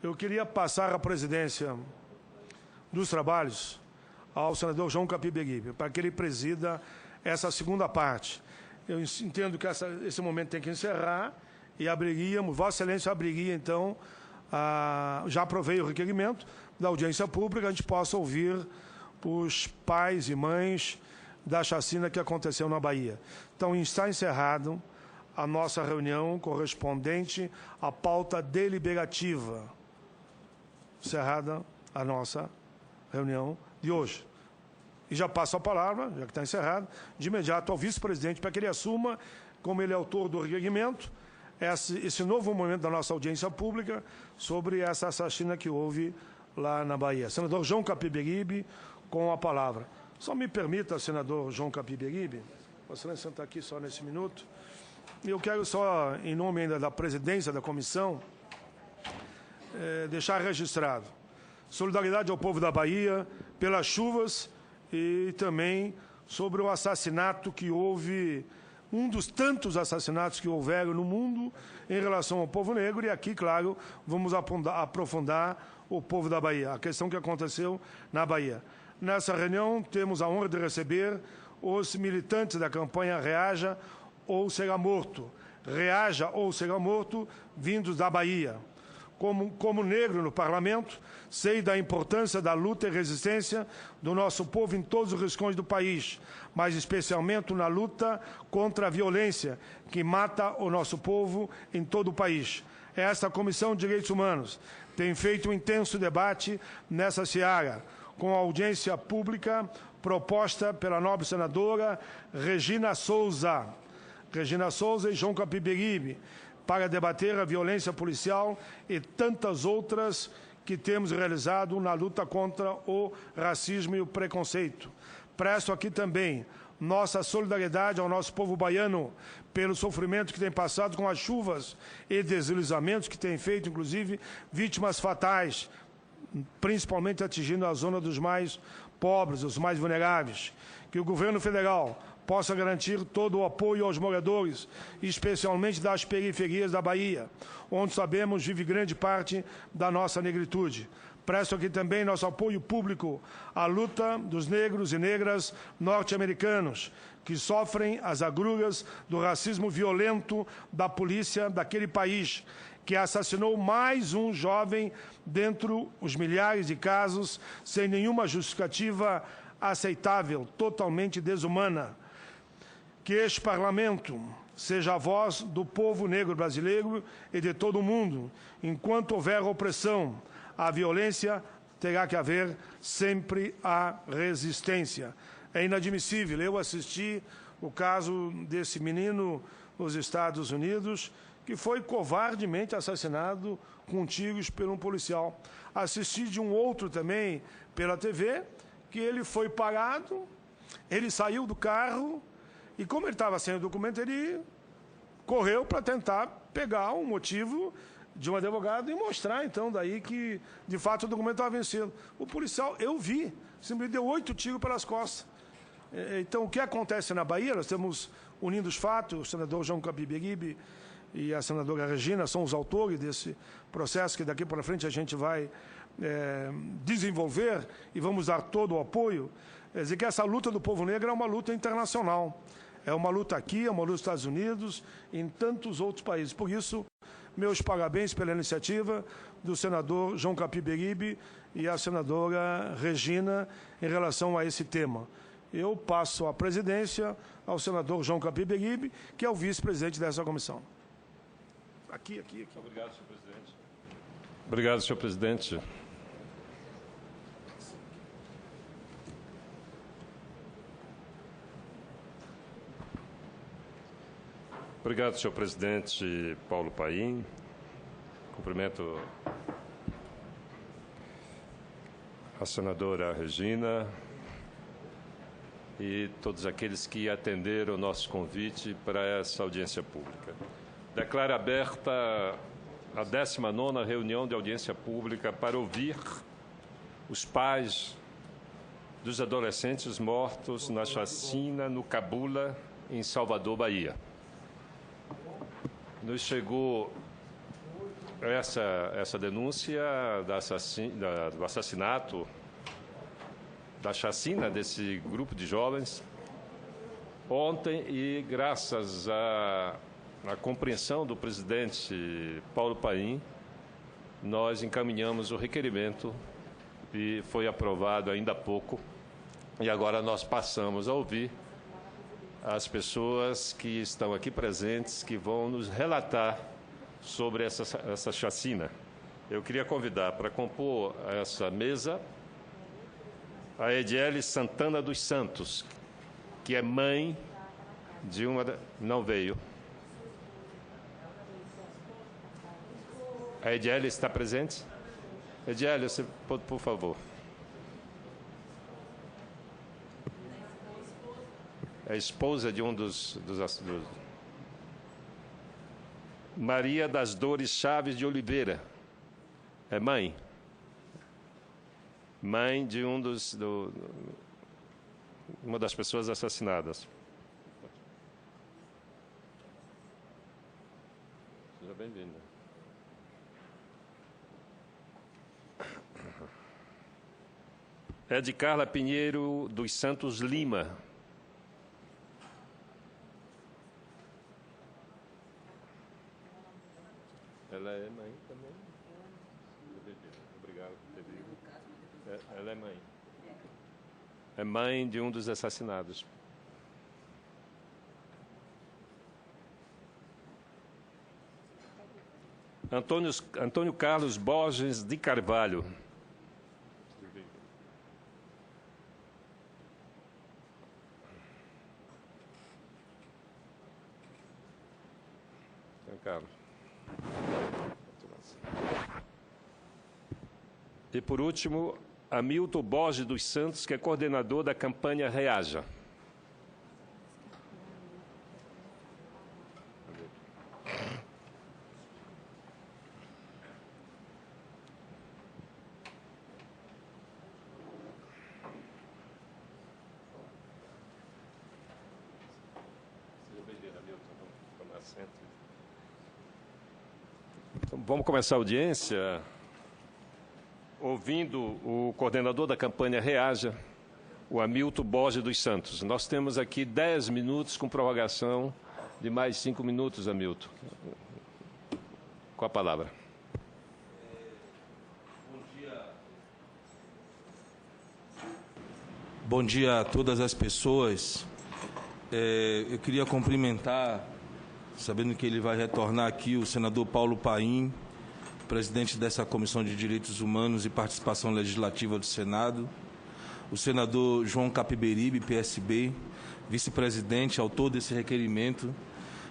Eu queria passar a presidência dos trabalhos ao senador João Capiberibe, para que ele presida essa segunda parte. Eu entendo que esse momento tem que encerrar e abriríamos, Vossa Excelência abriria, então, já aprovei o requerimento da audiência pública, a gente possa ouvir os pais e mães da chacina que aconteceu na Bahia. Então, está encerrado a nossa reunião correspondente à pauta deliberativa. Encerrada a nossa reunião de hoje. E já passo a palavra, já que está encerrado, de imediato ao vice-presidente, para que ele assuma, como ele é autor do requerimento, esse novo momento da nossa audiência pública sobre essa chacina que houve lá na Bahia. Senador João Capiberibe, com a palavra. Só me permita, senador João Capiberibe, Vossa Excelência está aqui só nesse minuto, eu quero só, em nome ainda da presidência da comissão, deixar registrado solidariedade ao povo da Bahia pelas chuvas e também sobre o assassinato que houve, um dos tantos assassinatos que houveram no mundo em relação ao povo negro, e aqui, claro, vamos aprofundar o povo da Bahia, a questão que aconteceu na Bahia. Nessa reunião, temos a honra de receber os militantes da campanha Reaja ou Será Morto. Reaja ou Será Morto, vindos da Bahia. Como negro no parlamento, sei da importância da luta e resistência do nosso povo em todos os rincões do país, mas especialmente na luta contra a violência que mata o nosso povo em todo o país. Esta Comissão de Direitos Humanos tem feito um intenso debate nessa seara, com a audiência pública proposta pela nobre senadora Regina Souza e João Capiberibe, para debater a violência policial e tantas outras que temos realizado na luta contra o racismo e o preconceito. Presto aqui também nossa solidariedade ao nosso povo baiano pelo sofrimento que tem passado com as chuvas e deslizamentos que tem feito, inclusive, vítimas fatais, principalmente atingindo a zona dos mais pobres, os mais vulneráveis. Que o governo federal possa garantir todo o apoio aos moradores, especialmente das periferias da Bahia, onde sabemos vive grande parte da nossa negritude. Presto aqui também nosso apoio público à luta dos negros e negras norte-americanos, que sofrem as agruras do racismo violento da polícia daquele país, que assassinou mais um jovem dentre os milhares de casos, sem nenhuma justificativa aceitável, totalmente desumana. Que este parlamento seja a voz do povo negro brasileiro e de todo o mundo. Enquanto houver opressão, a violência, terá que haver sempre a resistência. É inadmissível. Eu assisti o caso desse menino nos Estados Unidos, que foi covardemente assassinado com tiros por um policial. Assisti de um outro também pela TV, que ele foi parado, ele saiu do carro, e como ele estava sem o documento, ele correu para tentar pegar o motivo de um advogado e mostrar, então, daí que, de fato, o documento estava vencido. O policial, eu vi, simplesmente deu 8 tiros pelas costas. Então, o que acontece na Bahia, nós estamos unindo os fatos, o senador João Capiberibe e a senadora Regina são os autores desse processo que daqui para frente a gente vai desenvolver e vamos dar todo o apoio. Quer dizer que essa luta do povo negro é uma luta internacional. É uma luta aqui, é uma luta nos Estados Unidos, em tantos outros países. Por isso, meus parabéns pela iniciativa do senador João Capiberibe e a senadora Regina em relação a esse tema. Eu passo a presidência ao senador João Capiberibe, que é o vice-presidente dessa comissão. Aqui. Obrigado, senhor presidente. Obrigado, senhor presidente. Obrigado, senhor presidente Paulo Paim. Cumprimento a senadora Regina e todos aqueles que atenderam o nosso convite para essa audiência pública. Declaro aberta a 19ª reunião de audiência pública para ouvir os pais dos adolescentes mortos na chacina no Cabula, em Salvador, Bahia. Nos chegou essa denúncia do assassinato, da chacina desse grupo de jovens ontem, e graças à compreensão do presidente Paulo Paim, nós encaminhamos o requerimento e foi aprovado ainda há pouco. E agora nós passamos a ouvir as pessoas que estão aqui presentes, que vão nos relatar sobre essa chacina. Eu queria convidar para compor essa mesa a Ediele Santana dos Santos, que é mãe de uma... Não veio. A Ediele está presente? Ediele, você pode, por favor. É a esposa de um dos... Maria das Dores Chaves de Oliveira. É mãe? Mãe de uma das pessoas assassinadas. Seja bem-vinda. É de Carla Pinheiro dos Santos Lima. Ela é mãe também? Obrigado por ter vindo. Ela é mãe. É mãe de um dos assassinados. Antônio Carlos Borges de Carvalho. Carlos. E, por último, Hamilton Borges dos Santos, que é coordenador da campanha Reaja. Então, vamos começar a audiência ouvindo o coordenador da campanha Reaja, o Hamilton Borges dos Santos. Nós temos aqui 10 minutos com prorrogação de mais 5 minutos, Hamilton. Com a palavra. Bom dia a todas as pessoas. Eu queria cumprimentar, sabendo que ele vai retornar aqui, o senador Paulo Paim, presidente dessa Comissão de Direitos Humanos e Participação Legislativa do Senado, o senador João Capiberibe, PSB, vice-presidente, autor desse requerimento,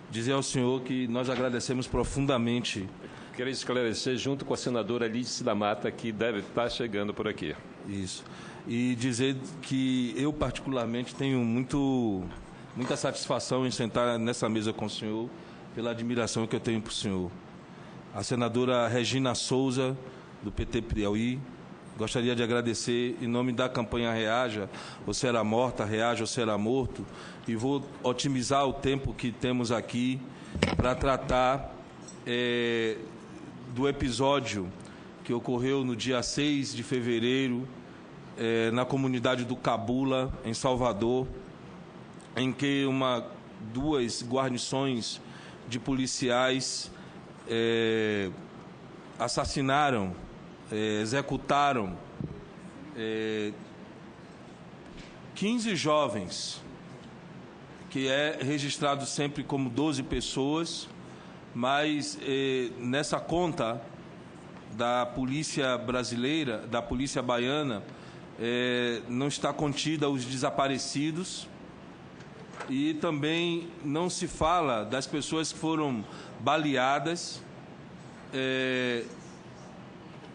dizer ao senhor que nós agradecemos profundamente. Quero esclarecer, junto com a senadora Lídice da Mata, que deve estar chegando por aqui. Isso. E dizer que eu, particularmente, tenho muita satisfação em sentar nessa mesa com o senhor, pela admiração que eu tenho por o senhor. A senadora Regina Souza, do PT Piauí, gostaria de agradecer em nome da campanha Reaja, ou será morta, Reaja ou será morto, e vou otimizar o tempo que temos aqui para tratar do episódio que ocorreu no dia 6 de fevereiro, na comunidade do Cabula, em Salvador, em que duas guarnições de policiais assassinaram, executaram 15 jovens, que é registrado sempre como 12 pessoas, mas nessa conta da polícia brasileira, da polícia baiana, não está contida os desaparecidos, e também não se fala das pessoas que foram baleadas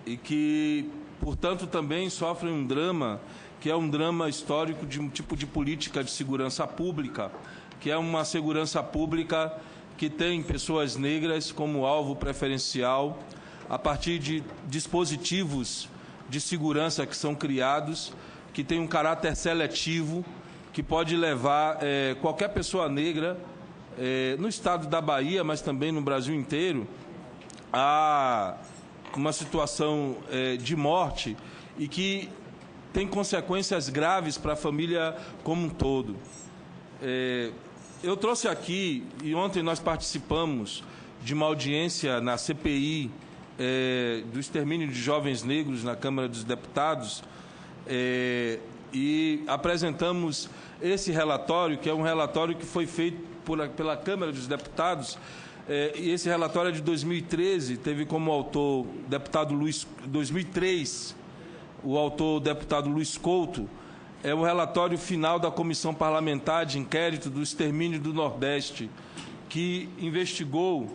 e que, portanto, também sofrem um drama, que é um drama histórico de um tipo de política de segurança pública, que é uma segurança pública que tem pessoas negras como alvo preferencial a partir de dispositivos de segurança que são criados, que tem um caráter seletivo, que pode levar qualquer pessoa negra, no estado da Bahia, mas também no Brasil inteiro, há uma situação de morte e que tem consequências graves para a família como um todo. Eu trouxe aqui, e ontem nós participamos de uma audiência na CPI do extermínio de jovens negros na Câmara dos Deputados, e apresentamos esse relatório, que é um relatório que foi feito pela Câmara dos Deputados, e esse relatório é de 2013, teve como autor o deputado Luiz... 2003, o autor, o deputado Luiz Couto. É o relatório final da Comissão Parlamentar de Inquérito do Extermínio do Nordeste, que investigou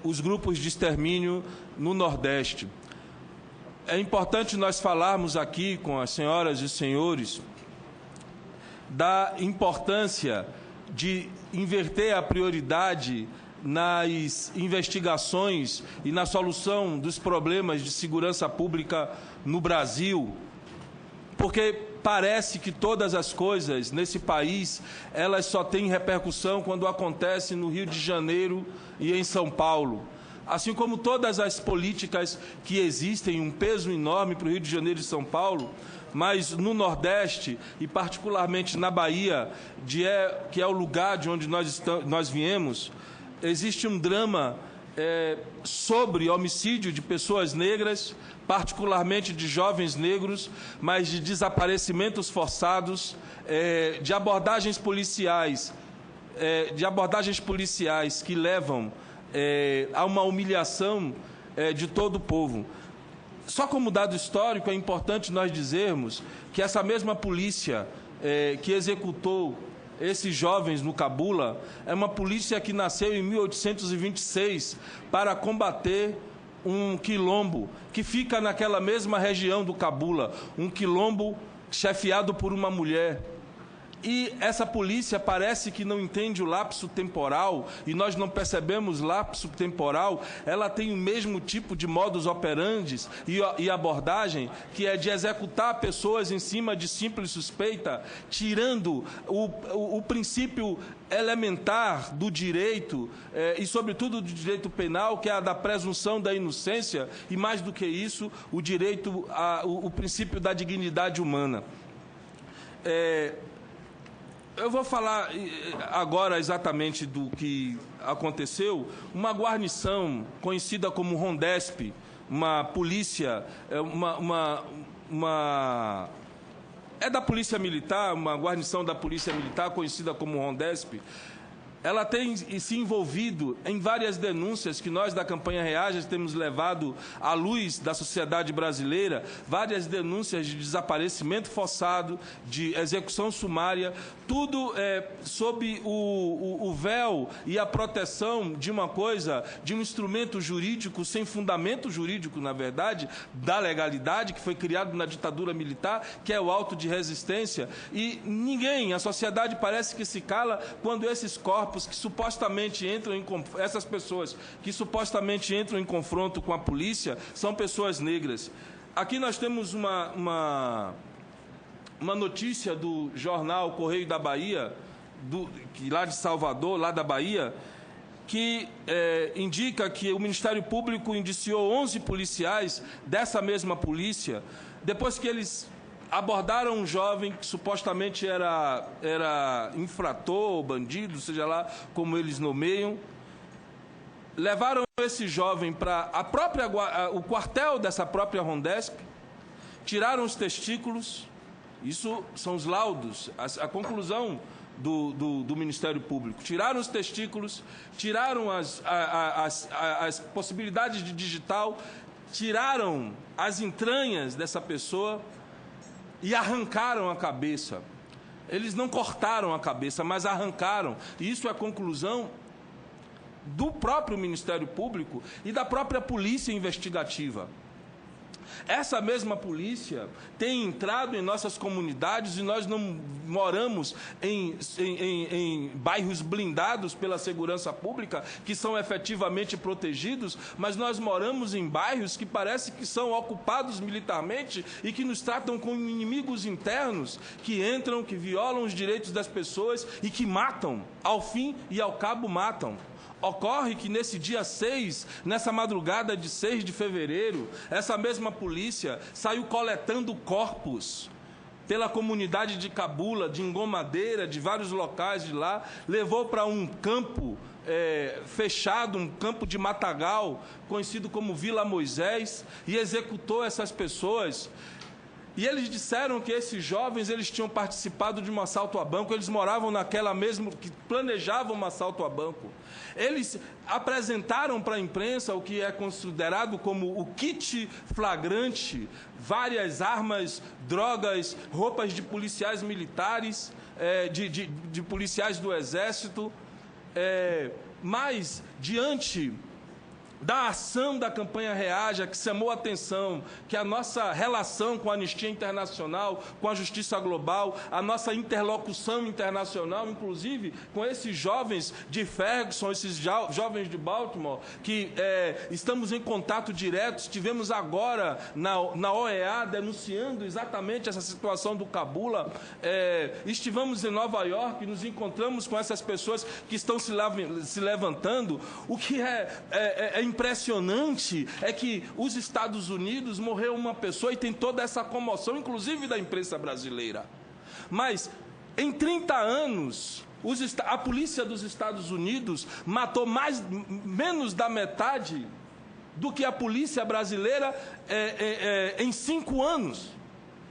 os grupos de extermínio no Nordeste. É importante nós falarmos aqui com as senhoras e senhores da importância de inverter a prioridade nas investigações e na solução dos problemas de segurança pública no Brasil, porque parece que todas as coisas nesse país, elas só têm repercussão quando acontecem no Rio de Janeiro e em São Paulo. Assim como todas as políticas que existem, um peso enorme para o Rio de Janeiro e São Paulo, mas no Nordeste, e particularmente na Bahia, que é o lugar de onde nós viemos, existe um drama sobre homicídio de pessoas negras, particularmente de jovens negros, mas de desaparecimentos forçados, de abordagens policiais que levam a uma humilhação de todo o povo. Só como dado histórico, é importante nós dizermos que essa mesma polícia que executou esses jovens no Cabula é uma polícia que nasceu em 1826 para combater um quilombo que fica naquela mesma região do Cabula, um quilombo chefiado por uma mulher. E essa polícia parece que não entende o lapso temporal, e nós não percebemos lapso temporal. Ela tem o mesmo tipo de modus operandi e abordagem, que é de executar pessoas em cima de simples suspeita, tirando o princípio elementar do direito, e sobretudo do direito penal, que é a da presunção da inocência, e mais do que isso, o princípio da dignidade humana. Eu vou falar agora exatamente do que aconteceu. Uma guarnição conhecida como Rondesp, uma polícia, é da Polícia Militar, uma guarnição da Polícia Militar conhecida como Rondesp. Ela tem se envolvido em várias denúncias que nós da campanha Reaja temos levado à luz da sociedade brasileira, várias denúncias de desaparecimento forçado, de execução sumária, tudo sob o véu e a proteção de uma coisa, de um instrumento jurídico sem fundamento jurídico, na verdade, da legalidade, que foi criado na ditadura militar, que é o auto de resistência. E ninguém, a sociedade parece que se cala quando esses corpos que supostamente essas pessoas que supostamente entram em confronto com a polícia são pessoas negras. Aqui nós temos uma notícia do jornal Correio da Bahia, lá de Salvador, lá da Bahia, que indica que o Ministério Público indiciou 11 policiais dessa mesma polícia, depois que eles abordaram um jovem que supostamente era infrator, bandido, seja lá como eles nomeiam. Levaram esse jovem para o quartel dessa própria Rondesp, tiraram os testículos. Isso são os laudos, a conclusão do Ministério Público. Tiraram os testículos, tiraram as possibilidades de digital, tiraram as entranhas dessa pessoa e arrancaram a cabeça. Eles não cortaram a cabeça, mas arrancaram. E isso é a conclusão do próprio Ministério Público e da própria polícia investigativa. Essa mesma polícia tem entrado em nossas comunidades e nós não moramos em bairros blindados pela segurança pública, que são efetivamente protegidos, mas nós moramos em bairros que parece que são ocupados militarmente e que nos tratam como inimigos internos, que entram, que violam os direitos das pessoas e que matam, ao fim e ao cabo matam. Ocorre que nesse dia 6, nessa madrugada de 6 de fevereiro, essa mesma polícia saiu coletando corpos pela comunidade de Cabula, de Engomadeira, de vários locais de lá, levou para um campo fechado, um campo de matagal, conhecido como Vila Moisés, e executou essas pessoas. E eles disseram que esses jovens eles tinham participado de um assalto a banco, eles moravam naquela mesma, que planejavam um assalto a banco. Eles apresentaram para a imprensa o que é considerado como o kit flagrante, várias armas, drogas, roupas de policiais militares, de policiais do Exército, mas diante da ação da campanha Reaja, que chamou a atenção, que a nossa relação com a Anistia Internacional, com a Justiça Global, a nossa interlocução internacional, inclusive com esses jovens de Ferguson, esses jovens de Baltimore, que estamos em contato direto, estivemos agora na OEA denunciando exatamente essa situação do Cabula, estivemos em Nova York, nos encontramos com essas pessoas que estão se levantando. O que é impressionante é que os Estados Unidos morreu uma pessoa e tem toda essa comoção, inclusive da imprensa brasileira. Mas, em 30 anos, a polícia dos Estados Unidos matou menos da metade do que a polícia brasileira em 5 anos.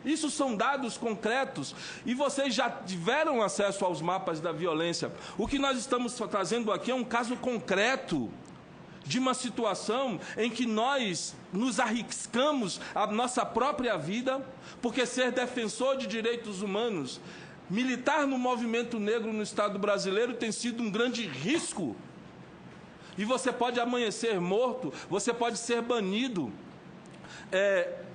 Isso são dados concretos e vocês já tiveram acesso aos mapas da violência. O que nós estamos trazendo aqui é um caso concreto de uma situação em que nós nos arriscamos a nossa própria vida, porque ser defensor de direitos humanos, militar no movimento negro no Estado brasileiro tem sido um grande risco. E você pode amanhecer morto, você pode ser banido.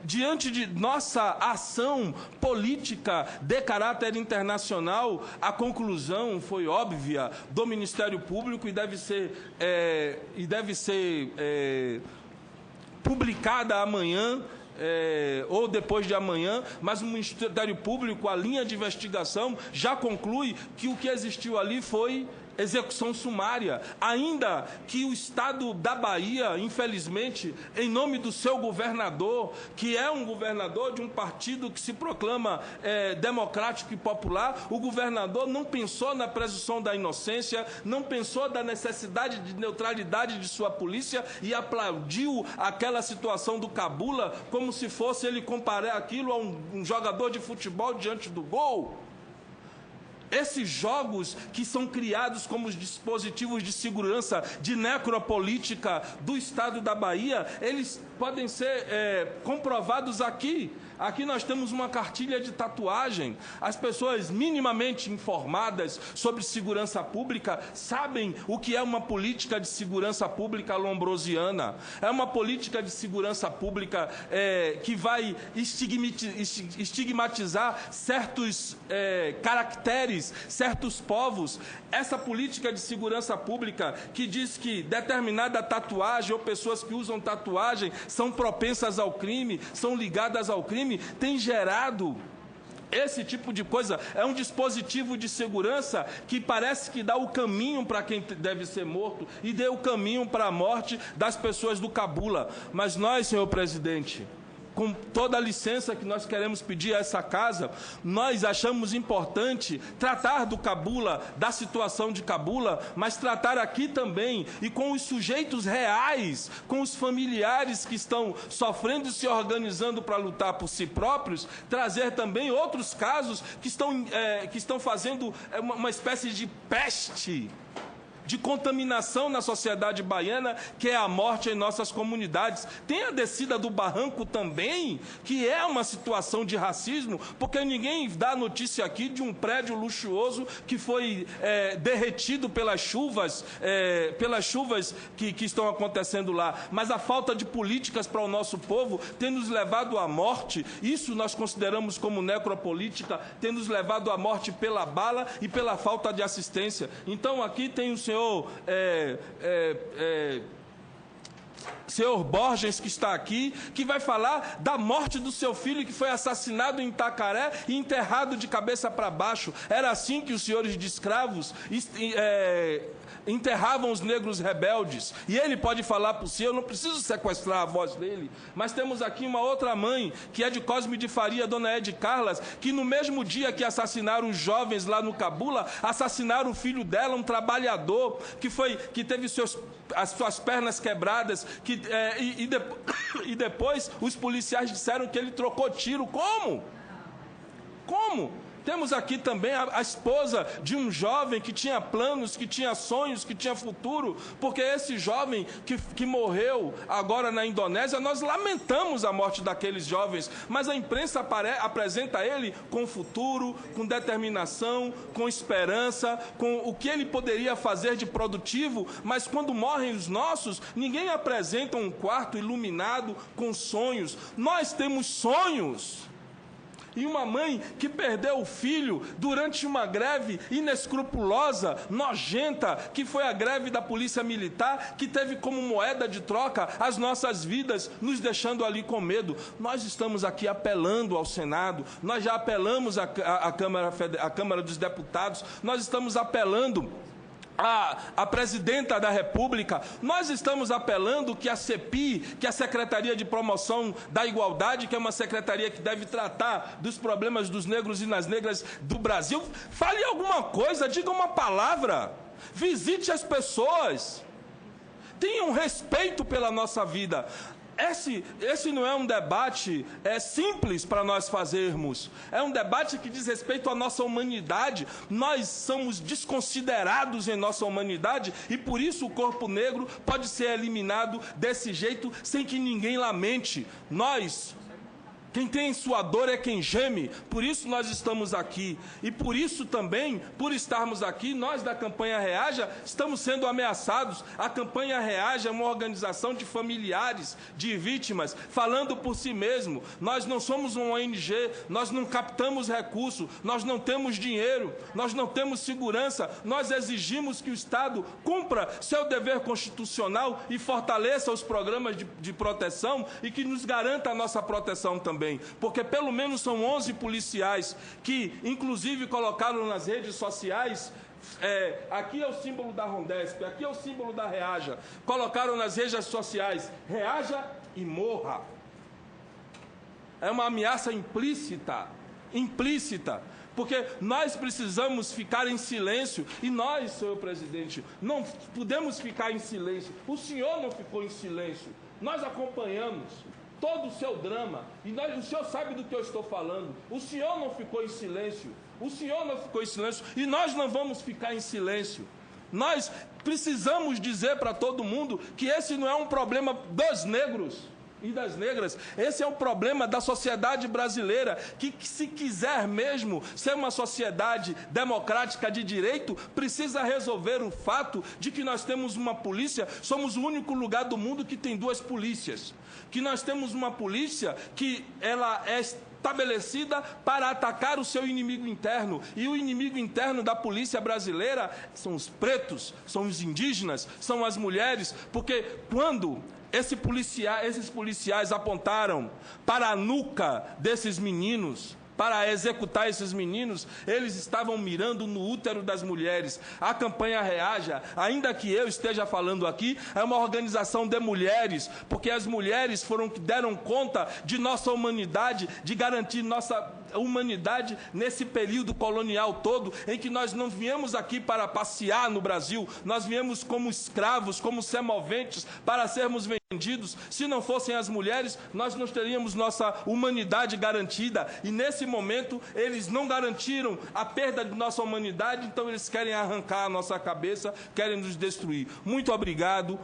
Diante de nossa ação política de caráter internacional, a conclusão foi óbvia do Ministério Público e deve ser publicada amanhã, ou depois de amanhã, mas o Ministério Público, a linha de investigação, já conclui que o que existiu ali foi execução sumária, ainda que o Estado da Bahia, infelizmente, em nome do seu governador, que é um governador de um partido que se proclama democrático e popular, o governador não pensou na presunção da inocência, não pensou da necessidade de neutralidade de sua polícia e aplaudiu aquela situação do Cabula como se fosse ele comparar aquilo a um jogador de futebol diante do gol. Esses jogos que são criados como os dispositivos de segurança de necropolítica do Estado da Bahia, eles podem ser comprovados aqui. Aqui nós temos uma cartilha de tatuagem. As pessoas minimamente informadas sobre segurança pública sabem o que é uma política de segurança pública lombrosiana. É uma política de segurança pública que vai estigmatizar certos caracteres, certos povos. Essa política de segurança pública que diz que determinada tatuagem ou pessoas que usam tatuagem são propensas ao crime, são ligadas ao crime, tem gerado esse tipo de coisa. É um dispositivo de segurança que parece que dá o caminho para quem deve ser morto e deu o caminho para a morte das pessoas do Cabula. Mas nós, senhor presidente, com toda a licença que nós queremos pedir a essa casa, nós achamos importante tratar do Cabula, da situação de Cabula, mas tratar aqui também e com os sujeitos reais, com os familiares que estão sofrendo e se organizando para lutar por si próprios, trazer também outros casos que estão fazendo uma espécie de peste, de contaminação na sociedade baiana, que é a morte em nossas comunidades. Tem a descida do barranco também, que é uma situação de racismo, porque ninguém dá notícia aqui de um prédio luxuoso que foi derretido pelas chuvas que estão acontecendo lá. Mas a falta de políticas para o nosso povo tem nos levado à morte. Isso nós consideramos como necropolítica, tem nos levado à morte pela bala e pela falta de assistência. Então aqui tem o senhor senhor Borges, que está aqui, que vai falar da morte do seu filho que foi assassinado em Itacaré e enterrado de cabeça para baixo. Era assim que os senhores de escravos enterravam os negros rebeldes. E ele pode falar por si, eu não preciso sequestrar a voz dele. Mas temos aqui uma outra mãe, que é de Cosme de Faria, Dona Ede Carlas, que no mesmo dia que assassinaram os jovens lá no Cabula, assassinaram o filho dela, um trabalhador, que teve as suas pernas quebradas, e depois os policiais disseram que ele trocou tiro. Como? Como? Temos aqui também a esposa de um jovem que tinha planos, que tinha sonhos, que tinha futuro, porque esse jovem que morreu agora na Indonésia, nós lamentamos a morte daqueles jovens, mas a imprensa apresenta ele com futuro, com determinação, com esperança, com o que ele poderia fazer de produtivo, mas quando morrem os nossos, ninguém apresenta um quarto iluminado com sonhos. Nós temos sonhos. E uma mãe que perdeu o filho durante uma greve inescrupulosa, nojenta, que foi a greve da Polícia Militar, que teve como moeda de troca as nossas vidas, nos deixando ali com medo. Nós estamos aqui apelando ao Senado, nós já apelamos à Câmara dos Deputados, nós estamos apelando a presidenta da República, nós estamos apelando que a CEPI, que a Secretaria de Promoção da Igualdade, que é uma secretaria que deve tratar dos problemas dos negros e das negras do Brasil, fale alguma coisa, diga uma palavra, visite as pessoas, tenham respeito pela nossa vida. Esse não é um debate simples para nós fazermos. É um debate que diz respeito à nossa humanidade. Nós somos desconsiderados em nossa humanidade e por isso o corpo negro pode ser eliminado desse jeito sem que ninguém lamente. Quem tem sua dor é quem geme, por isso nós estamos aqui. E por isso também, por estarmos aqui, nós da Campanha Reaja estamos sendo ameaçados. A Campanha Reaja é uma organização de familiares, de vítimas, falando por si mesmo. Nós não somos uma ONG, nós não captamos recursos, nós não temos dinheiro, nós não temos segurança. Nós exigimos que o Estado cumpra seu dever constitucional e fortaleça os programas de proteção e que nos garanta a nossa proteção também. Porque pelo menos são 11 policiais que, inclusive, colocaram nas redes sociais, aqui é o símbolo da Rondesp, aqui é o símbolo da Reaja, colocaram nas redes sociais, reaja e morra. É uma ameaça implícita, porque nós precisamos ficar em silêncio, e nós, senhor presidente, não podemos ficar em silêncio. O senhor não ficou em silêncio, nós acompanhamos todo o seu drama, e o senhor sabe do que eu estou falando. O senhor não ficou em silêncio, e nós não vamos ficar em silêncio. Nós precisamos dizer para todo mundo que esse não é um problema dos negros e das negras, esse é o problema da sociedade brasileira, que se quiser mesmo ser uma sociedade democrática de direito, precisa resolver o fato de que nós temos uma polícia, somos o único lugar do mundo que tem 2 polícias, que nós temos uma polícia que ela é estabelecida para atacar o seu inimigo interno, e o inimigo interno da polícia brasileira são os pretos, são os indígenas, são as mulheres, porque quando esses policiais apontaram para a nuca desses meninos, para executar esses meninos, eles estavam mirando no útero das mulheres. A Campanha Reaja, ainda que eu esteja falando aqui, é uma organização de mulheres, porque as mulheres foram que deram conta de nossa humanidade, de garantir nossa humanidade nesse período colonial todo, em que nós não viemos aqui para passear no Brasil, nós viemos como escravos, como semoventes, para sermos vendidos. Se não fossem as mulheres, nós não teríamos nossa humanidade garantida, e nesse momento eles não garantiram a perda de nossa humanidade, então eles querem arrancar a nossa cabeça, querem nos destruir. Muito obrigado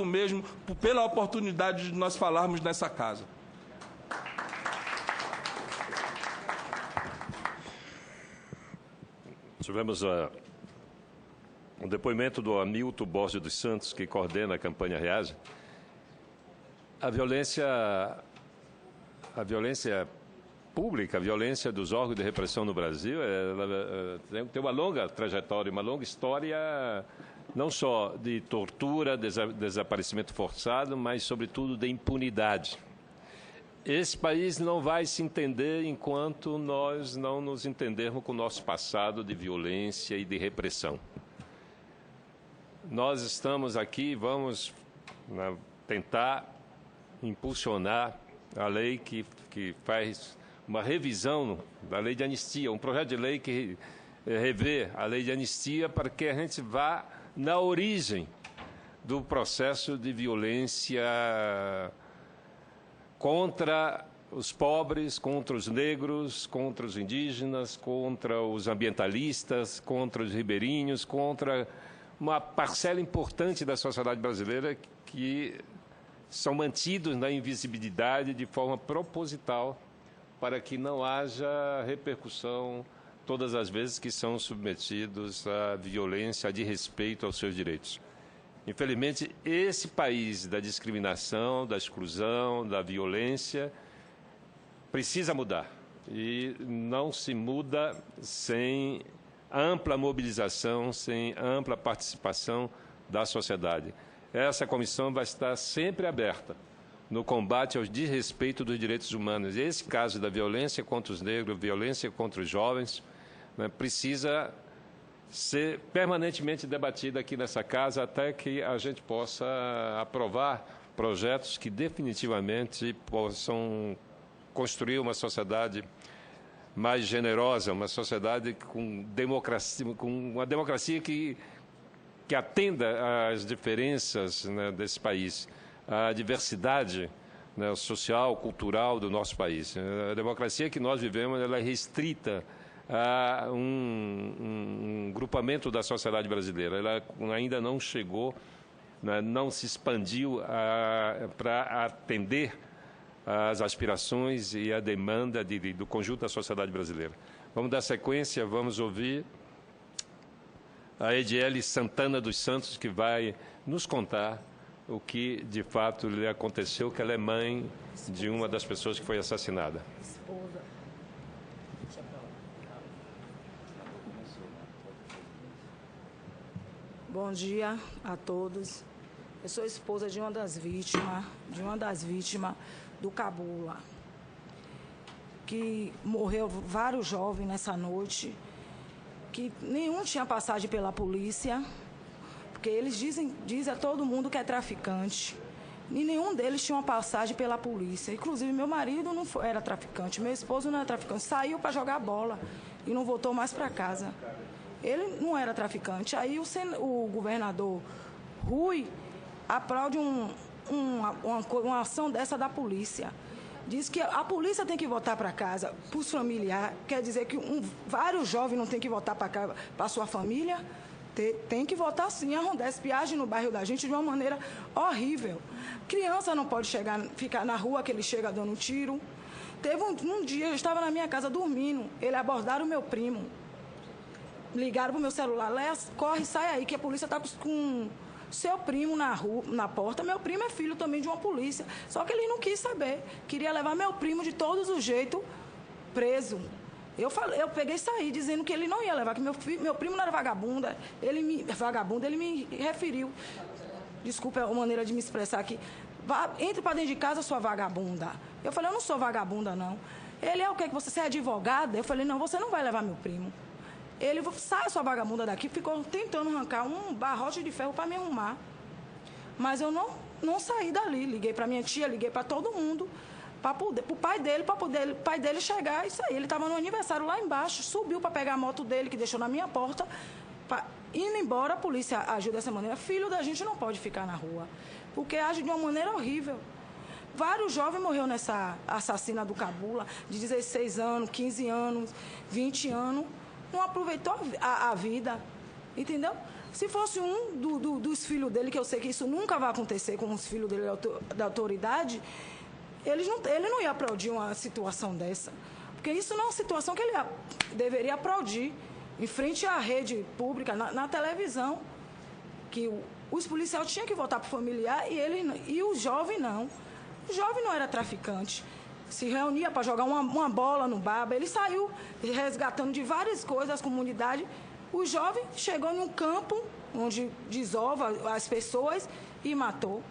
mesmo pela oportunidade de nós falarmos nessa casa. Tivemos um depoimento do Hamilton Borges dos Santos, que coordena a Campanha Reaja. A violência pública, a violência dos órgãos de repressão no Brasil, ela tem uma longa trajetória, uma longa história não só de tortura, desaparecimento forçado, mas, sobretudo, de impunidade. Esse país não vai se entender enquanto nós não nos entendermos com o nosso passado de violência e de repressão. Nós estamos aqui, vamos tentar impulsionar a lei que faz uma revisão da lei de anistia, um projeto de lei que revê a lei de anistia para que a gente vá na origem do processo de violência contra os pobres, contra os negros, contra os indígenas, contra os ambientalistas, contra os ribeirinhos, contra uma parcela importante da sociedade brasileira que são mantidos na invisibilidade de forma proposital para que não haja repercussão todas as vezes que são submetidos à violência, a desrespeito aos seus direitos. Infelizmente, esse país da discriminação, da exclusão, da violência, precisa mudar. E não se muda sem ampla mobilização, sem ampla participação da sociedade. Essa comissão vai estar sempre aberta no combate ao desrespeito dos direitos humanos. Esse caso da violência contra os negros, violência contra os jovens, precisa ser permanentemente debatida aqui nessa casa até que a gente possa aprovar projetos que definitivamente possam construir uma sociedade mais generosa, uma sociedade com uma democracia que atenda às diferenças, desse país, à diversidade, social, cultural do nosso país. A democracia que nós vivemos, ela é restrita a um grupamento da sociedade brasileira. Ela ainda não chegou, não se expandiu para atender às aspirações e à demanda do conjunto da sociedade brasileira. Vamos dar sequência, vamos ouvir a Ediele Santana dos Santos, que vai nos contar o que de fato lhe aconteceu, que ela é mãe de uma das pessoas que foi assassinada. Bom dia a todos. Eu sou esposa de uma das vítimas do Cabula, que morreu vários jovens nessa noite, que nenhum tinha passagem pela polícia, porque eles dizem a todo mundo que é traficante. E nenhum deles tinha uma passagem pela polícia. Inclusive, meu marido não era traficante, meu esposo não era traficante. Saiu para jogar bola e não voltou mais para casa. Ele não era traficante. Aí o governador Rui aplaude uma ação dessa da polícia. Diz que a polícia tem que voltar para casa para os familiares. Quer dizer que vários jovens não têm que voltar para casa para a sua família. Tem que voltar sim. Acontece piagem no bairro da gente de uma maneira horrível. Criança não pode ficar na rua que ele chega dando um tiro. Teve um dia, eu estava na minha casa dormindo. Eles abordaram o meu primo. Ligaram para o meu celular. Léa, corre, sai aí, que a polícia está com seu primo na porta. Meu primo é filho também de uma polícia. Só que ele não quis saber. Queria levar meu primo de todos os jeitos preso. Eu peguei e saí dizendo que ele não ia levar, que meu primo não era vagabundo. Ele me referiu. Desculpa a maneira de me expressar aqui. Entre para dentro de casa, sua vagabunda. Eu falei, eu não sou vagabunda, não. Ele é o quê? Que você é advogada? Eu falei, não, você não vai levar meu primo. Ele, sai sua vagabunda daqui, ficou tentando arrancar um barrote de ferro para me arrumar. Mas eu não saí dali. Liguei para minha tia, liguei para todo mundo, para o pai dele, para o pai dele chegar e sair. Ele estava no aniversário lá embaixo, subiu para pegar a moto dele, que deixou na minha porta. Indo embora, a polícia agiu dessa maneira. Filho da gente não pode ficar na rua, porque age de uma maneira horrível. Vários jovens morreram nessa assassina do Cabula, de 16 anos, 15 anos, 20 anos. Não aproveitou a vida, entendeu? Se fosse dos filhos dele, que eu sei que isso nunca vai acontecer com os filhos dele da autoridade, ele não ia aplaudir uma situação dessa. Porque isso não é uma situação que ele deveria aplaudir em frente à rede pública, na televisão, que os policiais tinham que voltar para o familiar e o jovem não. O jovem não era traficante. Se reunia para jogar uma bola no baba. Ele saiu resgatando de várias coisas as comunidades. O jovem chegou num campo onde desova as pessoas e matou.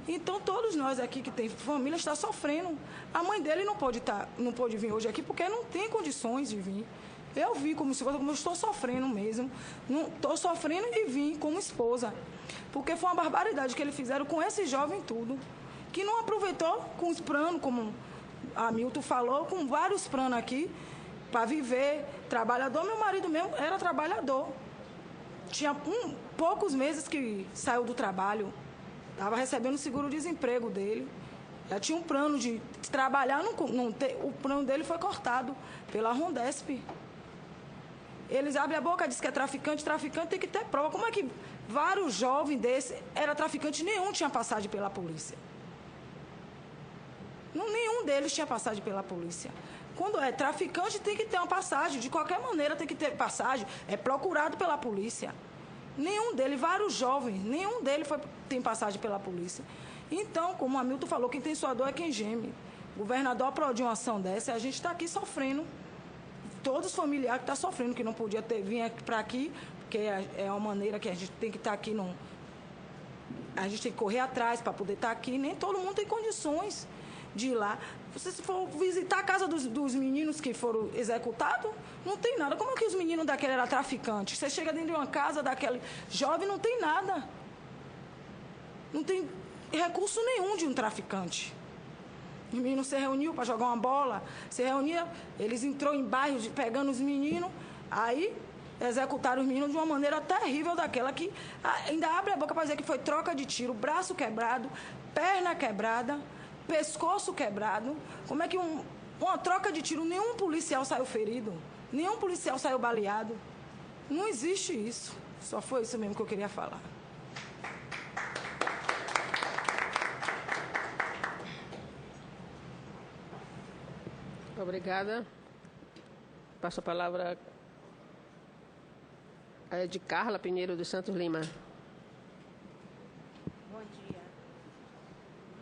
Então, todos nós aqui que tem família estão sofrendo. A mãe dele não pôde vir hoje aqui porque não tem condições de vir. Eu vim como eu estou sofrendo mesmo. Estou sofrendo e vim como esposa. Porque foi uma barbaridade que eles fizeram com esse jovem tudo. Que não aproveitou com os planos, como a Milton falou, com vários planos aqui, para viver. Trabalhador, meu marido mesmo era trabalhador. Tinha poucos meses que saiu do trabalho. Estava recebendo o seguro-desemprego dele. Já tinha um plano de trabalhar, o plano dele foi cortado pela Rondesp. Eles abrem a boca, dizem que é traficante tem que ter prova. Como é que vários jovens desses eram traficantes, nenhum tinha passagem pela polícia? Nenhum deles tinha passagem pela polícia. Quando é traficante, tem que ter uma passagem. De qualquer maneira, tem que ter passagem. É procurado pela polícia. Nenhum deles, vários jovens, nenhum deles tem passagem pela polícia. Então, como o Hamilton falou, quem tem sua dor é quem geme. O governador aplaudiu uma ação dessa e a gente está aqui sofrendo. Todos os familiares que estão sofrendo, que não podia vir para aqui, porque é uma maneira que a gente tem que estar aqui. A gente tem que correr atrás para poder estar aqui. Nem todo mundo tem condições de ir lá. Se você for visitar a casa dos meninos que foram executados, não tem nada. Como é que os meninos daquele eram traficantes? Você chega dentro de uma casa daquele jovem, não tem nada. Não tem recurso nenhum de um traficante. Os meninos se reuniam para jogar uma bola, se reunia, eles entrou em bairros pegando os meninos, aí executaram os meninos de uma maneira terrível daquela que ainda abre a boca para dizer que foi troca de tiro, braço quebrado, perna quebrada, pescoço quebrado. Como é que uma troca de tiro, nenhum policial saiu ferido, nenhum policial saiu baleado? Não existe isso. Só foi isso mesmo que eu queria falar. Obrigada. Passo a palavra a de Carla Pinheiro dos Santos Lima. Bom dia.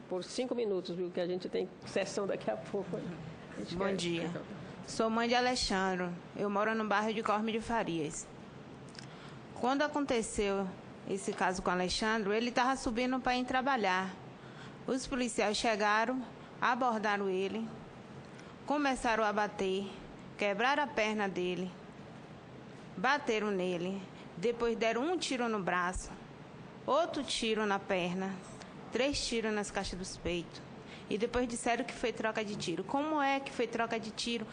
Por 5 minutos, viu? Que a gente tem sessão daqui a pouco. Bom dia. Sou mãe de Alexandre. Eu moro no bairro de Corme de Farias. Quando aconteceu esse caso com o Alexandre, ele estava subindo para ir trabalhar. Os policiais chegaram, abordaram ele, começaram a bater, quebraram a perna dele, bateram nele, depois deram um tiro no braço, outro tiro na perna, 3 tiros nas caixas dos peitos. E depois disseram que foi troca de tiro. Como é que foi troca de tiro?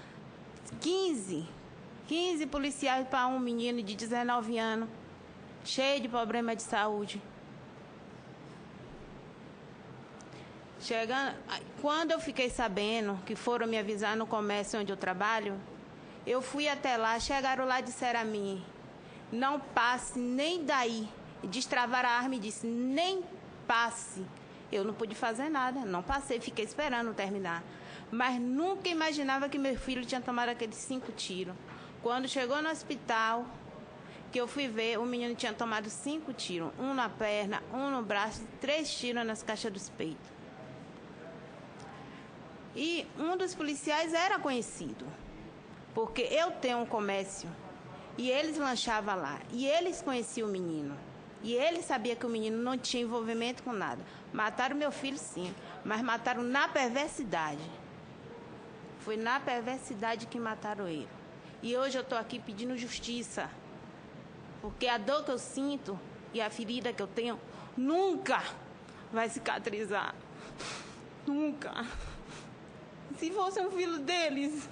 15 policiais para um menino de 19 anos, cheio de problema de saúde. Quando eu fiquei sabendo que foram me avisar no comércio onde eu trabalho, eu fui até lá, chegaram lá e disseram a mim, não passe nem daí. Destravaram a arma e disse, nem passe. Eu não pude fazer nada, não passei, fiquei esperando terminar. Mas nunca imaginava que meu filho tinha tomado aqueles 5 tiros. Quando chegou no hospital, que eu fui ver, o menino tinha tomado 5 tiros. Um na perna, um no braço, 3 tiros nas caixas dos peitos. E um dos policiais era conhecido, porque eu tenho um comércio e eles lanchavam lá. E eles conheciam o menino. E ele sabia que o menino não tinha envolvimento com nada. Mataram meu filho, sim, mas mataram na perversidade. Foi na perversidade que mataram ele. E hoje eu estou aqui pedindo justiça, porque a dor que eu sinto e a ferida que eu tenho nunca vai cicatrizar. Nunca. Se fosse um filho deles.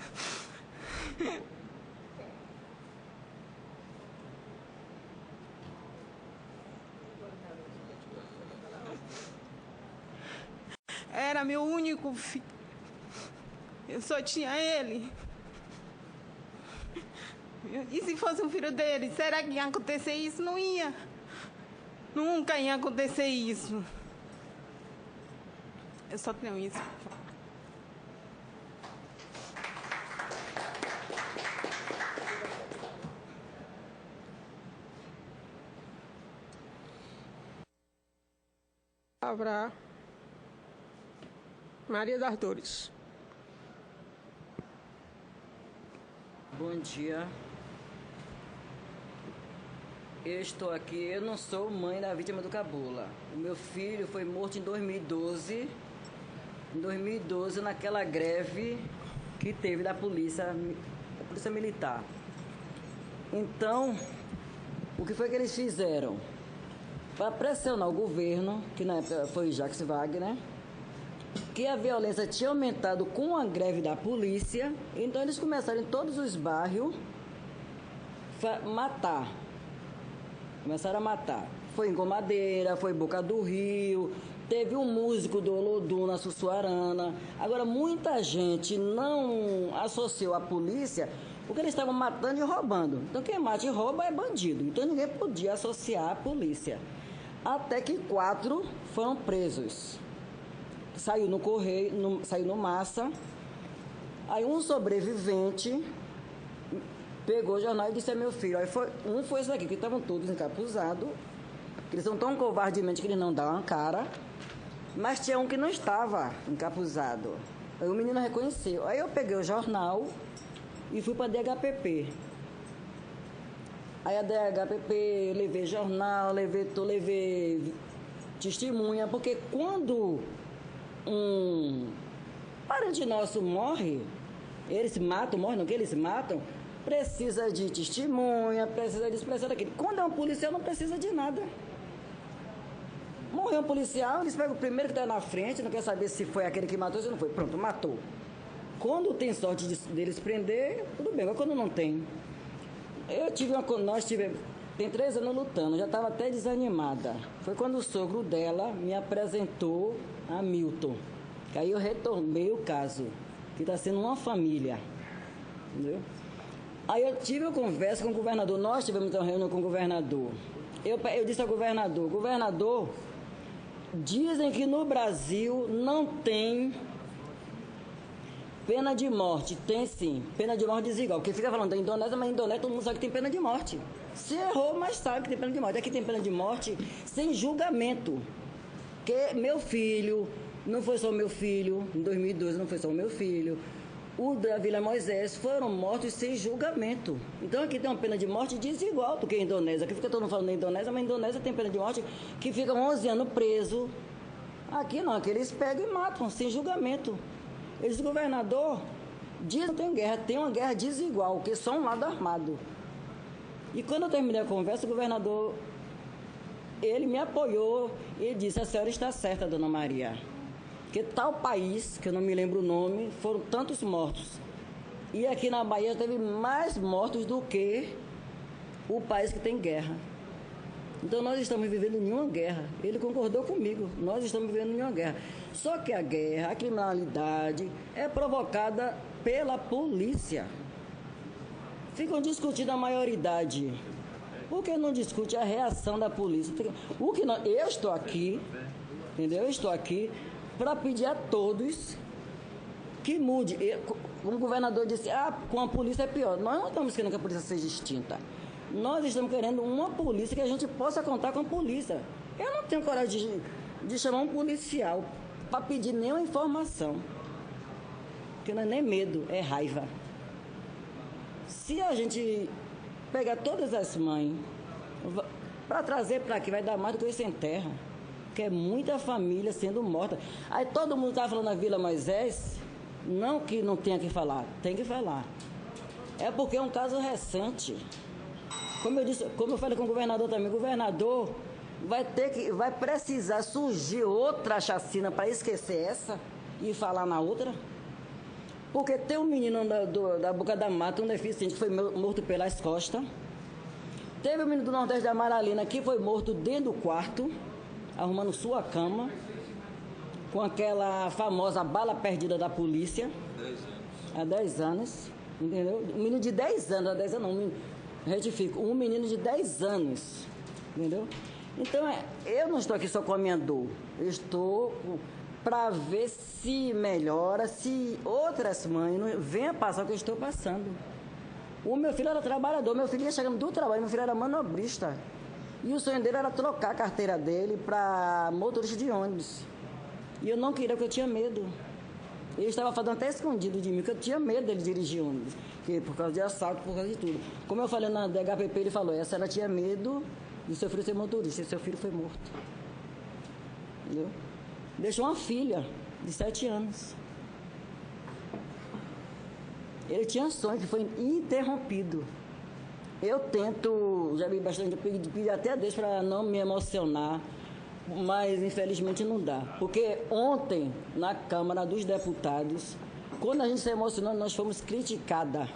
Era meu único filho. Eu só tinha ele. E se fosse um filho dele, será que ia acontecer isso? Não ia. Nunca ia acontecer isso. Eu só tenho isso. Palavra Maria das Dores. Bom dia. Eu estou aqui, eu não sou mãe da vítima do Cabula. O meu filho foi morto em 2012. Em 2012, naquela greve que teve da polícia militar. Então, o que foi que eles fizeram? Para pressionar o governo, que na época foi Jacques Wagner, que a violência tinha aumentado com a greve da polícia, então eles começaram em todos os bairros matar. Começaram a matar. Foi em Gomadeira, foi em Boca do Rio, teve um músico do Olodum na Sussuarana. Agora, muita gente não associou a polícia porque eles estavam matando e roubando. Então, quem mata e rouba é bandido. Então, ninguém podia associar a polícia. Até que 4 foram presos. Saiu no correio, saiu no Massa. Aí um sobrevivente pegou o jornal e disse: é meu filho. Aí um foi esse daqui, que estavam todos encapuzados. Eles são tão covardemente que eles não davam a cara. Mas tinha um que não estava encapuzado. Aí o menino reconheceu. Aí eu peguei o jornal e fui para a DHPP. Aí a DHPP, levei jornal, levei testemunha, porque quando um parente nosso morre, eles matam, morrem não, que eles matam, precisa de testemunha, precisa disso, precisa daquilo. Quando é um policial, não precisa de nada. Morreu um policial, eles pegam o primeiro que está na frente, não quer saber se foi aquele que matou ou se não foi. Pronto, matou. Quando tem sorte deles prender, tudo bem. Agora quando não tem. Nós tivemos, tem 3 anos lutando, já estava até desanimada. Foi quando o sogro dela me apresentou a Milton. Que aí eu retomei o caso, que está sendo uma família. Entendeu? Aí eu tive uma conversa com o governador, nós tivemos uma reunião com o governador. Eu disse ao governador, dizem que no Brasil não tem pena de morte. Tem sim, pena de morte desigual. Porque fica falando da Indonésia, mas na Indonésia todo mundo sabe que tem pena de morte. Se errou, mas sabe que tem pena de morte. Aqui tem pena de morte sem julgamento. Porque meu filho, não foi só o meu filho, em 2012 não foi só o meu filho, o da Vila Moisés foram mortos sem julgamento. Então aqui tem uma pena de morte desigual do que a Indonésia. Aqui fica todo mundo falando da Indonésia, mas a Indonésia tem pena de morte que fica 11 anos preso. Aqui não, aqui eles pegam e matam sem julgamento. Eles, o governador, diz que não tem guerra, tem uma guerra desigual, que é só um lado armado. E quando eu terminei a conversa, o governador, ele me apoiou e disse: a senhora está certa, dona Maria. Porque tal país, que eu não me lembro o nome, foram tantos mortos. E aqui na Bahia teve mais mortos do que o país que tem guerra. Então nós estamos vivendo nenhuma guerra. Ele concordou comigo, nós estamos vivendo nenhuma guerra. Só que a guerra, a criminalidade é provocada pela polícia. Ficam discutindo a maioridade. Por que não discute a reação da polícia? Eu estou aqui, entendeu? Eu estou aqui para pedir a todos que mude. Como o governador disse, com a polícia é pior. Nós não estamos querendo que a polícia seja extinta. Nós estamos querendo uma polícia que a gente possa contar com a polícia. Eu não tenho coragem de chamar um policial para pedir nenhuma informação. Porque não é nem medo, é raiva. Se a gente pegar todas as mães para trazer para aqui, vai dar mais do que isso em terra. Porque é muita família sendo morta. Aí todo mundo está falando na Vila Moisés, não que não tenha que falar, tem que falar. É porque é um caso recente. Como eu falei com o governador também, o governador vai precisar surgir outra chacina para esquecer essa e falar na outra. Porque tem um menino da Boca da Mata, um deficiente, que foi morto pelas costas. Teve um menino do Nordeste da Amaralina que foi morto dentro do quarto, arrumando sua cama, com aquela famosa bala perdida da polícia. 10 anos. Há 10 anos, entendeu? Um menino de 10 anos, há 10 anos não, retifico, um menino de 10 anos, entendeu? Então, eu não estou aqui só com a minha dor, eu estou para ver se melhora, se outras mães não venham passar o que eu estou passando. O meu filho era trabalhador, meu filho ia chegando do trabalho, meu filho era manobrista. E o sonho dele era trocar a carteira dele para motorista de ônibus. E eu não queria, porque eu tinha medo. Ele estava fazendo até escondido de mim, porque eu tinha medo dele dirigir ônibus, por causa de assalto, por causa de tudo. Como eu falei na DHPP, ele falou, essa ela tinha medo de seu filho ser motorista, e seu filho foi morto. Entendeu? Deixou uma filha de 7 anos. Ele tinha um sonho que foi interrompido. Eu tento, já vi bastante, pedi até a Deus para não me emocionar, mas infelizmente não dá. Porque ontem, na Câmara dos Deputados, quando a gente se emocionou, nós fomos criticadas.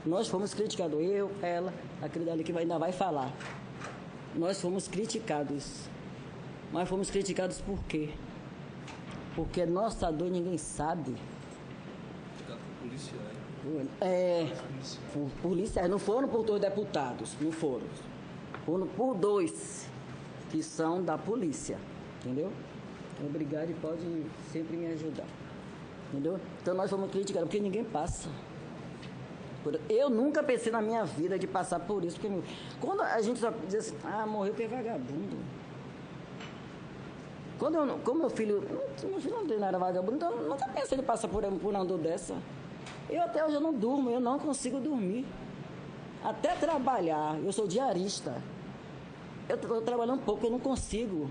Nós fomos criticados, eu, ela, aquele dali que ainda vai falar. Nós fomos criticados. Mas fomos criticados por quê? Porque nossa dor ninguém sabe. Policiais, não foram por 2 deputados, não foram. Foram por 2 que são da polícia, entendeu? Obrigado e pode sempre me ajudar, entendeu? Então nós fomos criticados, porque ninguém passa. Eu nunca pensei na minha vida de passar por isso, porque quando a gente só diz assim, morreu porque é vagabundo. Como meu filho não era vagabundo, então eu nunca pensei em passar por uma dor dessa. Eu até hoje eu não durmo, eu não consigo dormir. Até trabalhar, eu sou diarista. Eu estou trabalhando um pouco, eu não consigo.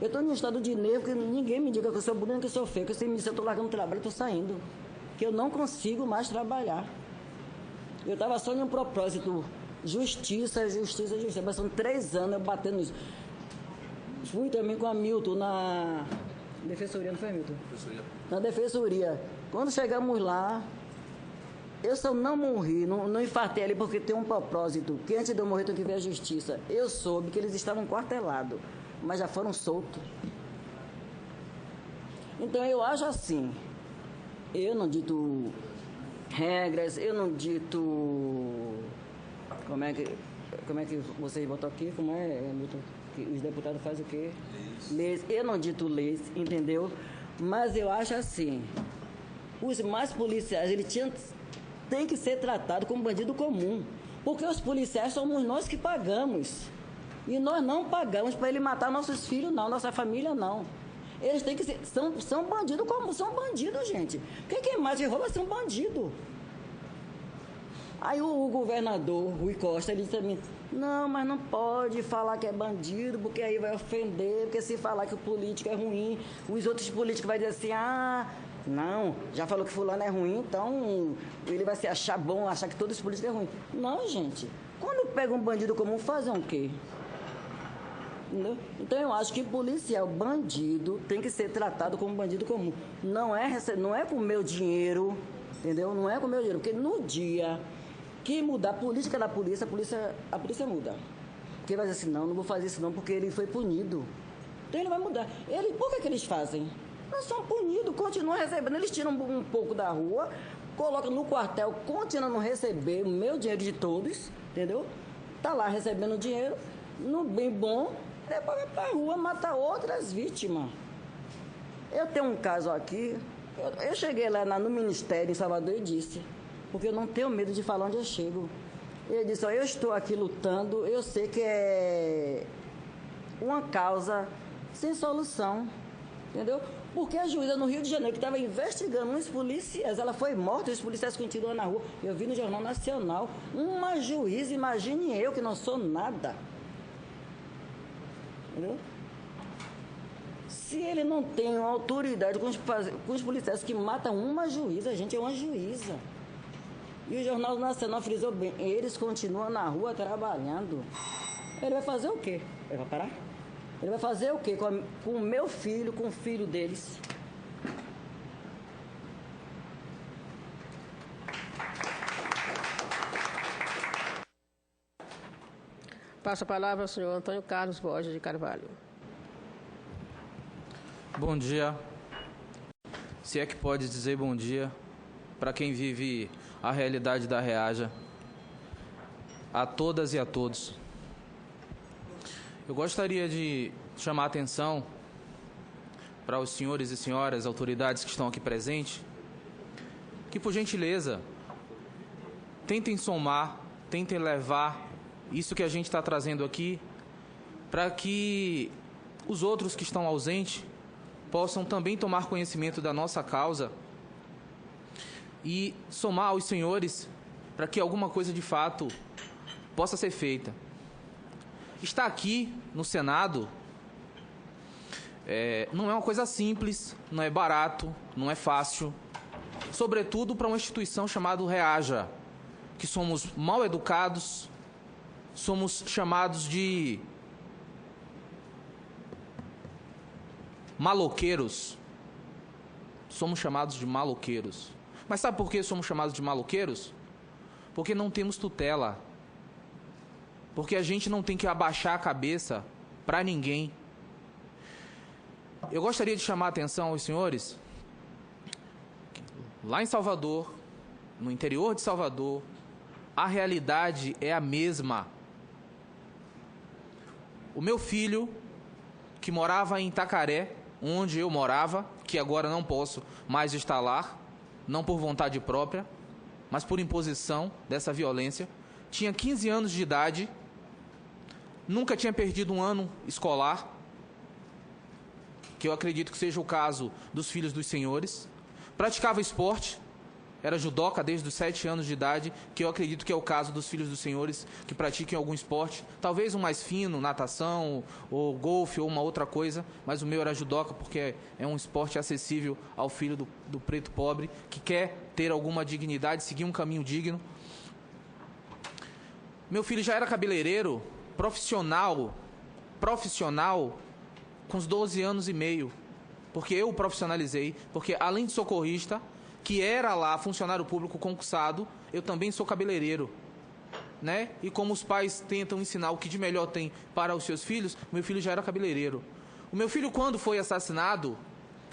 Eu estou em um estado de nervo que ninguém me diga que eu sou bonita, que eu sou feia, que se eu estou largando o trabalho, eu estou saindo. Que eu não consigo mais trabalhar. Eu estava só em um propósito, justiça, mas são 3 anos eu batendo nisso. Fui também com a Milton na defensoria, não foi, Milton? Na defensoria. Quando chegamos lá, eu só não morri, não infartei ali porque tem um propósito, que antes de eu morrer tem que ver a justiça. Eu soube que eles estavam quartelados, mas já foram soltos. Então eu acho assim, eu não dito regras, eu não dito... Como é que vocês botam aqui? Como é, Milton? Que os deputados fazem o quê? Leis. Eu não dito leis, entendeu? Mas eu acho assim, os mais policiais, eles têm que ser tratados como bandido comum. Porque os policiais somos nós que pagamos. E nós não pagamos para ele matar nossos filhos, não, nossa família, não. Eles têm que ser... São bandidos como... São bandidos, gente. Quem mata e rouba são bandidos. Aí o governador, Rui Costa, ele disse a mim, não, mas não pode falar que é bandido, porque aí vai ofender, porque se falar que o político é ruim, os outros políticos vão dizer assim, não, já falou que fulano é ruim, então ele vai se achar bom, achar que todos os políticos é ruim. Não, gente, quando pega um bandido comum, fazem o quê? Entendeu? Então eu acho que policial, bandido, tem que ser tratado como bandido comum. Não é com o meu dinheiro, entendeu? Não é com o meu dinheiro, porque no dia que mudar a política da polícia, a polícia muda. Porque vai dizer assim, não vou fazer isso não, porque ele foi punido. Então ele vai mudar. Por que eles fazem? Nós somos punidos, continuam recebendo. Eles tiram um pouco da rua, colocam no quartel, continuam a receber o meu dinheiro de todos, entendeu? Tá lá recebendo dinheiro, no bem bom, depois vai pra rua matar outras vítimas. Eu tenho um caso aqui, eu cheguei lá no Ministério em Salvador e disse, porque eu não tenho medo de falar onde eu chego. Ele disse, eu estou aqui lutando, eu sei que é uma causa sem solução, entendeu? Porque a juíza no Rio de Janeiro, que estava investigando uns policiais, ela foi morta, os policiais continuam na rua. Eu vi no Jornal Nacional, uma juíza, imagine eu que não sou nada. Entendeu? Se ele não tem uma autoridade com os policiais que matam uma juíza, a gente é uma juíza. E o Jornal Nacional frisou bem, eles continuam na rua trabalhando. Ele vai fazer o quê? Ele vai parar? Ele vai fazer o quê com o meu filho, com o filho deles? Passo a palavra ao senhor Antônio Carlos Borges de Carvalho. Bom dia. Se é que pode dizer bom dia para quem vive a realidade da Reaja, a todas e a todos. Eu gostaria de chamar a atenção para os senhores e senhoras, autoridades que estão aqui presentes, que, por gentileza, tentem somar, tentem levar isso que a gente está trazendo aqui para que os outros que estão ausentes possam também tomar conhecimento da nossa causa e somar aos senhores para que alguma coisa de fato possa ser feita. Estar aqui no Senado não é uma coisa simples, não é barato, não é fácil, sobretudo para uma instituição chamada Reaja, que somos mal educados, somos chamados de maloqueiros. Somos chamados de maloqueiros. Mas sabe por que somos chamados de maloqueiros? Porque não temos tutela. Porque a gente não tem que abaixar a cabeça para ninguém. Eu gostaria de chamar a atenção aos senhores. Lá em Salvador, no interior de Salvador, a realidade é a mesma. O meu filho, que morava em Itacaré, onde eu morava, que agora não posso mais estar lá, não por vontade própria, mas por imposição dessa violência, tinha 15 anos de idade, nunca tinha perdido um ano escolar, que eu acredito que seja o caso dos filhos dos senhores, praticava esporte, era judoca desde os 7 anos de idade, que eu acredito que é o caso dos filhos dos senhores que pratiquem algum esporte, talvez um mais fino, natação, ou golfe, ou uma outra coisa, mas o meu era judoca porque é um esporte acessível ao filho do preto pobre, que quer ter alguma dignidade, seguir um caminho digno. Meu filho já era cabeleireiro, profissional, com uns 12 anos e meio, porque eu o profissionalizei, porque além de socorrista, que era lá funcionário público concursado, eu também sou cabeleireiro, né? E como os pais tentam ensinar o que de melhor tem para os seus filhos, meu filho já era cabeleireiro. O meu filho, quando foi assassinado,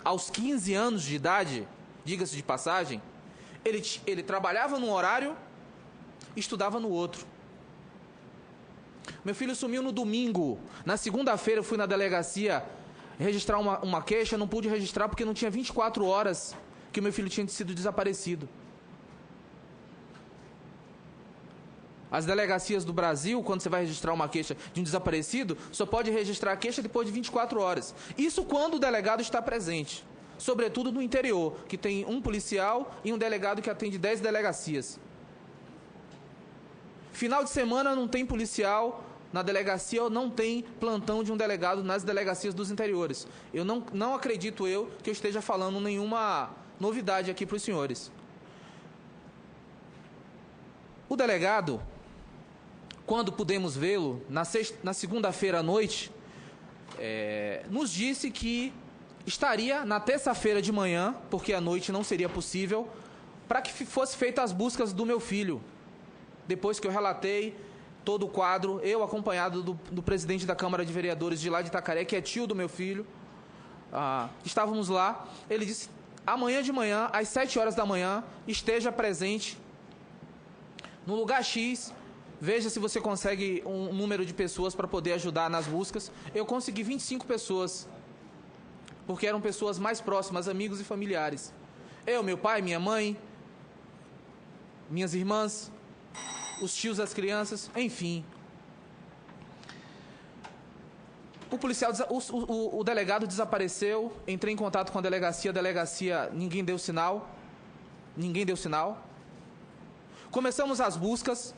aos 15 anos de idade, diga-se de passagem, ele trabalhava num horário, estudava no outro. Meu filho sumiu no domingo. Na segunda-feira eu fui na delegacia registrar uma queixa, não pude registrar porque não tinha 24 horas que o meu filho tinha sido desaparecido. As delegacias do Brasil, quando você vai registrar uma queixa de um desaparecido, só pode registrar a queixa depois de 24 horas. Isso quando o delegado está presente. Sobretudo no interior, que tem um policial e um delegado que atende 10 delegacias. Final de semana não tem policial na delegacia ou não tem plantão de um delegado nas delegacias dos interiores. Eu não acredito que eu esteja falando nenhuma novidade aqui para os senhores. O delegado, quando pudemos vê-lo, na segunda-feira à noite, nos disse que estaria na terça-feira de manhã, porque à noite não seria possível, para que fosse feitas as buscas do meu filho. Depois que eu relatei todo o quadro, eu acompanhado do presidente da Câmara de Vereadores de lá de Itacaré, que é tio do meu filho, estávamos lá, ele disse: amanhã de manhã, às 7 horas da manhã, esteja presente no lugar X, veja se você consegue um número de pessoas para poder ajudar nas buscas. Eu consegui 25 pessoas, porque eram pessoas mais próximas, amigos e familiares. Eu, meu pai, minha mãe, minhas irmãs, os tios das crianças, enfim. O delegado desapareceu, entrei em contato com a delegacia, ninguém deu sinal. Começamos as buscas.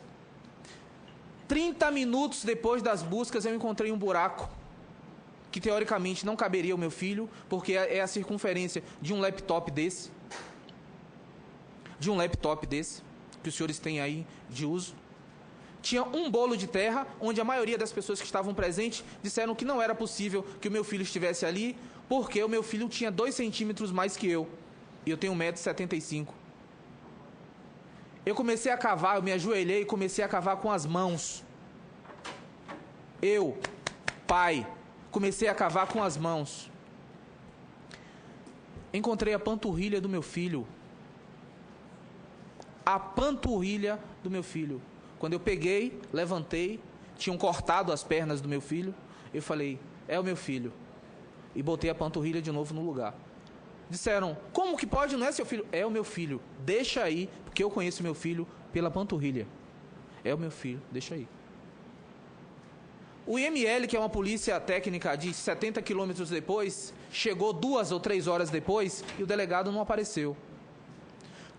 30 minutos depois das buscas eu encontrei um buraco, que teoricamente não caberia ao meu filho, porque é a circunferência de um laptop desse. Que os senhores têm aí de uso. Tinha um bolo de terra, onde a maioria das pessoas que estavam presentes disseram que não era possível que o meu filho estivesse ali, porque o meu filho tinha 2 centímetros mais que eu. E eu tenho 1,75 m. Eu comecei a cavar, eu me ajoelhei e comecei a cavar com as mãos. Eu, pai, comecei a cavar com as mãos. Encontrei a panturrilha do meu filho. A panturrilha do meu filho. Quando eu peguei, levantei, tinham cortado as pernas do meu filho, eu falei: é o meu filho. E botei a panturrilha de novo no lugar. Disseram: como que pode, não é seu filho? É o meu filho, deixa aí, porque eu conheço meu filho pela panturrilha. É o meu filho, deixa aí. O IML, que é uma polícia técnica de 70 quilômetros depois, chegou 2 ou 3 horas depois e o delegado não apareceu.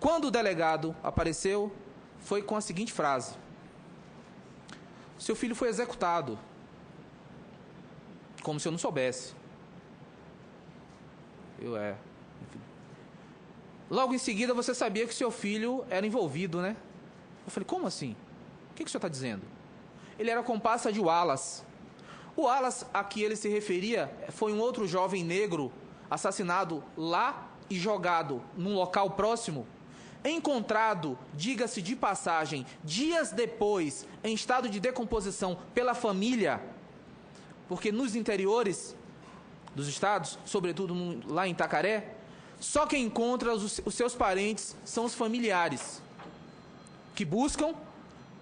Quando o delegado apareceu, foi com a seguinte frase: seu filho foi executado. Como se eu não soubesse. Logo em seguida, você sabia que seu filho era envolvido, né? Eu falei, como assim? O que o senhor está dizendo? Ele era comparsa de Wallace. O Wallace a que ele se referia foi um outro jovem negro assassinado lá e jogado num local próximo, encontrado, diga-se de passagem, dias depois, em estado de decomposição pela família, porque nos interiores dos estados, sobretudo lá em Itacaré, só quem encontra os seus parentes são os familiares, que buscam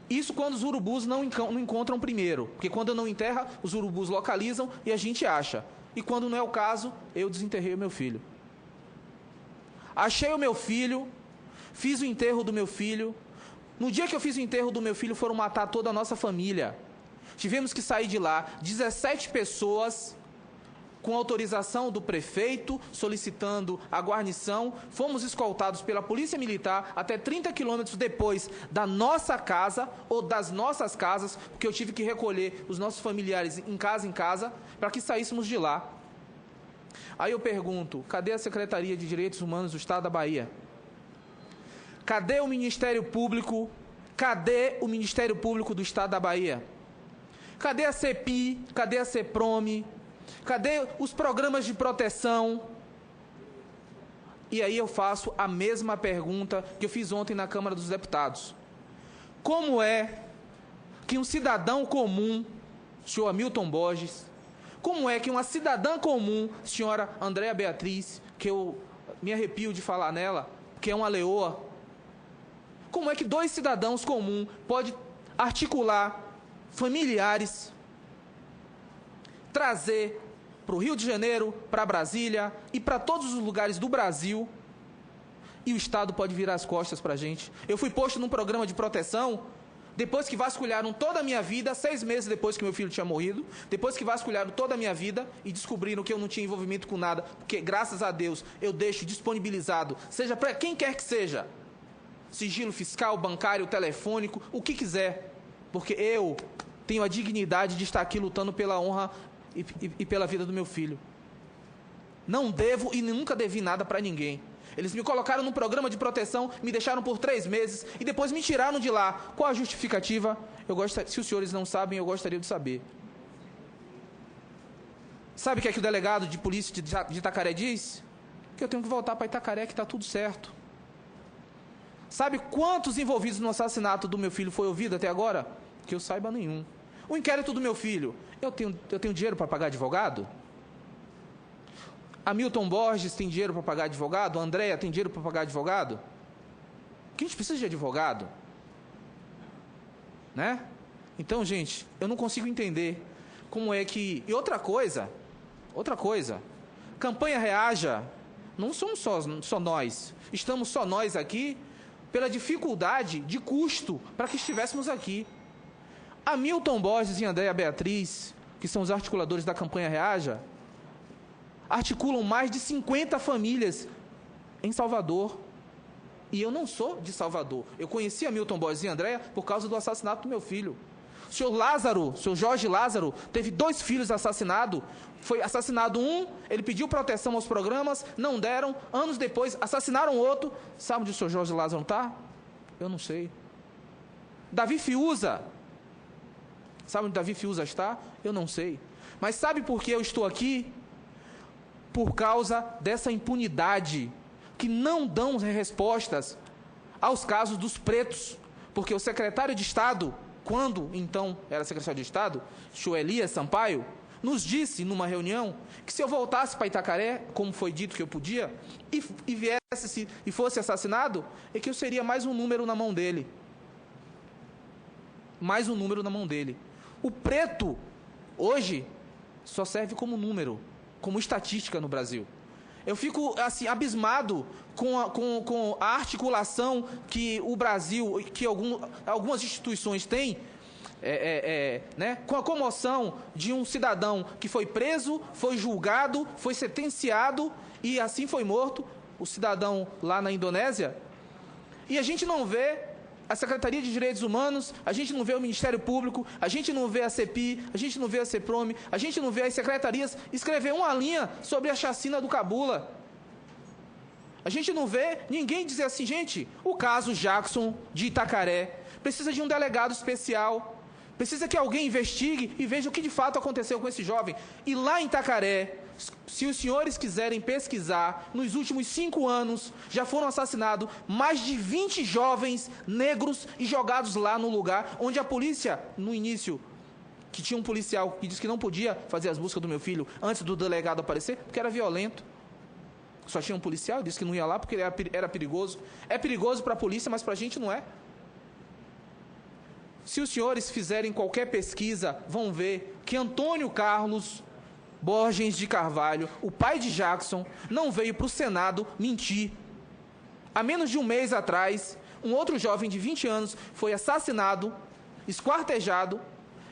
isso quando os urubus não encontram primeiro, porque quando não enterra, os urubus localizam e a gente acha. E quando não é o caso, eu desenterrei o meu filho. Achei o meu filho, fiz o enterro do meu filho. No dia que eu fiz o enterro do meu filho, foram matar toda a nossa família. Tivemos que sair de lá, 17 pessoas, com autorização do prefeito, solicitando a guarnição. Fomos escoltados pela Polícia Militar até 30 quilômetros depois da nossa casa, ou das nossas casas, porque eu tive que recolher os nossos familiares em casa, para que saíssemos de lá. Aí eu pergunto, cadê a Secretaria de Direitos Humanos do Estado da Bahia? Cadê o Ministério Público? Cadê o Ministério Público do Estado da Bahia? Cadê a CEPI? Cadê a CEPROME? Cadê os programas de proteção? E aí eu faço a mesma pergunta que eu fiz ontem na Câmara dos Deputados. Como é que um cidadão comum, senhor Hamilton Borges, como é que uma cidadã comum, senhora Andréa Beatriz, que eu me arrepio de falar nela, que é uma leoa, como é que dois cidadãos comuns podem articular familiares, trazer para o Rio de Janeiro, para Brasília e para todos os lugares do Brasil, e o Estado pode virar as costas para a gente? Eu fui posto num programa de proteção, depois que vasculharam toda a minha vida, 6 meses depois que meu filho tinha morrido, depois que vasculharam toda a minha vida e descobriram que eu não tinha envolvimento com nada, porque, graças a Deus, eu deixo disponibilizado, seja para quem quer que seja, sigilo fiscal, bancário, telefônico, o que quiser, porque eu tenho a dignidade de estar aqui lutando pela honra e pela vida do meu filho. Não devo e nunca devi nada para ninguém. Eles me colocaram num programa de proteção, me deixaram por 3 meses e depois me tiraram de lá. Qual a justificativa? Se os senhores não sabem, eu gostaria de saber. Sabe o que é que o delegado de polícia de Itacaré diz? Que eu tenho que voltar para Itacaré, que está tudo certo. Sabe quantos envolvidos no assassinato do meu filho foi ouvido até agora? Que eu saiba, nenhum. O inquérito do meu filho, eu tenho dinheiro para pagar advogado? Hamilton Borges tem dinheiro para pagar advogado? A Andréa tem dinheiro para pagar advogado? Que a gente precisa de advogado, né? Então, gente, eu não consigo entender como é que... E outra coisa, campanha Reaja, não somos só nós, estamos só nós aqui pela dificuldade de custo para que estivéssemos aqui. Hamilton Borges e Andréa Beatriz, que são os articuladores da campanha Reaja, articulam mais de 50 famílias em Salvador. E eu não sou de Salvador. Eu conheci Hamilton Borges e Andréa por causa do assassinato do meu filho. O senhor Jorge Lázaro, teve 2 filhos assassinados. Foi assassinado um, ele pediu proteção aos programas, não deram. Anos depois, assassinaram outro. Sabe onde o senhor Jorge Lázaro está? Eu não sei. Davi Fiuza. Sabe onde Davi Fiuza está? Eu não sei. Mas sabe por que eu estou aqui? Por causa dessa impunidade, que não dão respostas aos casos dos pretos. Porque o secretário de Estado, quando então era secretário de Estado, Elias Sampaio, nos disse numa reunião que se eu voltasse para Itacaré, como foi dito que eu podia, e viesse e fosse assassinado, é que eu seria mais um número na mão dele. Mais um número na mão dele. O preto, hoje, só serve como número, como estatística no Brasil. Eu fico assim, abismado com a articulação que o Brasil, que algumas instituições têm, né, com a comoção de um cidadão que foi preso, foi julgado, foi sentenciado e assim foi morto. O cidadão lá na Indonésia, E a gente não vê a Secretaria de Direitos Humanos, a gente não vê o Ministério Público, a gente não vê a CEPI, a gente não vê a CEPROME, a gente não vê as secretarias escrever uma linha sobre a chacina do Cabula. A gente não vê ninguém dizer assim, gente, o caso Jackson de Itacaré precisa de um delegado especial, precisa que alguém investigue e veja o que de fato aconteceu com esse jovem. E lá em Itacaré, se os senhores quiserem pesquisar, nos últimos 5 anos já foram assassinados mais de 20 jovens negros e jogados lá no lugar onde a polícia, no início, que tinha um policial que disse que não podia fazer as buscas do meu filho antes do delegado aparecer, porque era violento. Só tinha um policial, disse que não ia lá porque era perigoso. É perigoso para a polícia, mas para a gente não é. Se os senhores fizerem qualquer pesquisa, vão ver que Antônio Carlos Borges de Carvalho, o pai de Jackson, não veio para o Senado mentir. Há menos de um mês atrás, um outro jovem de 20 anos foi assassinado, esquartejado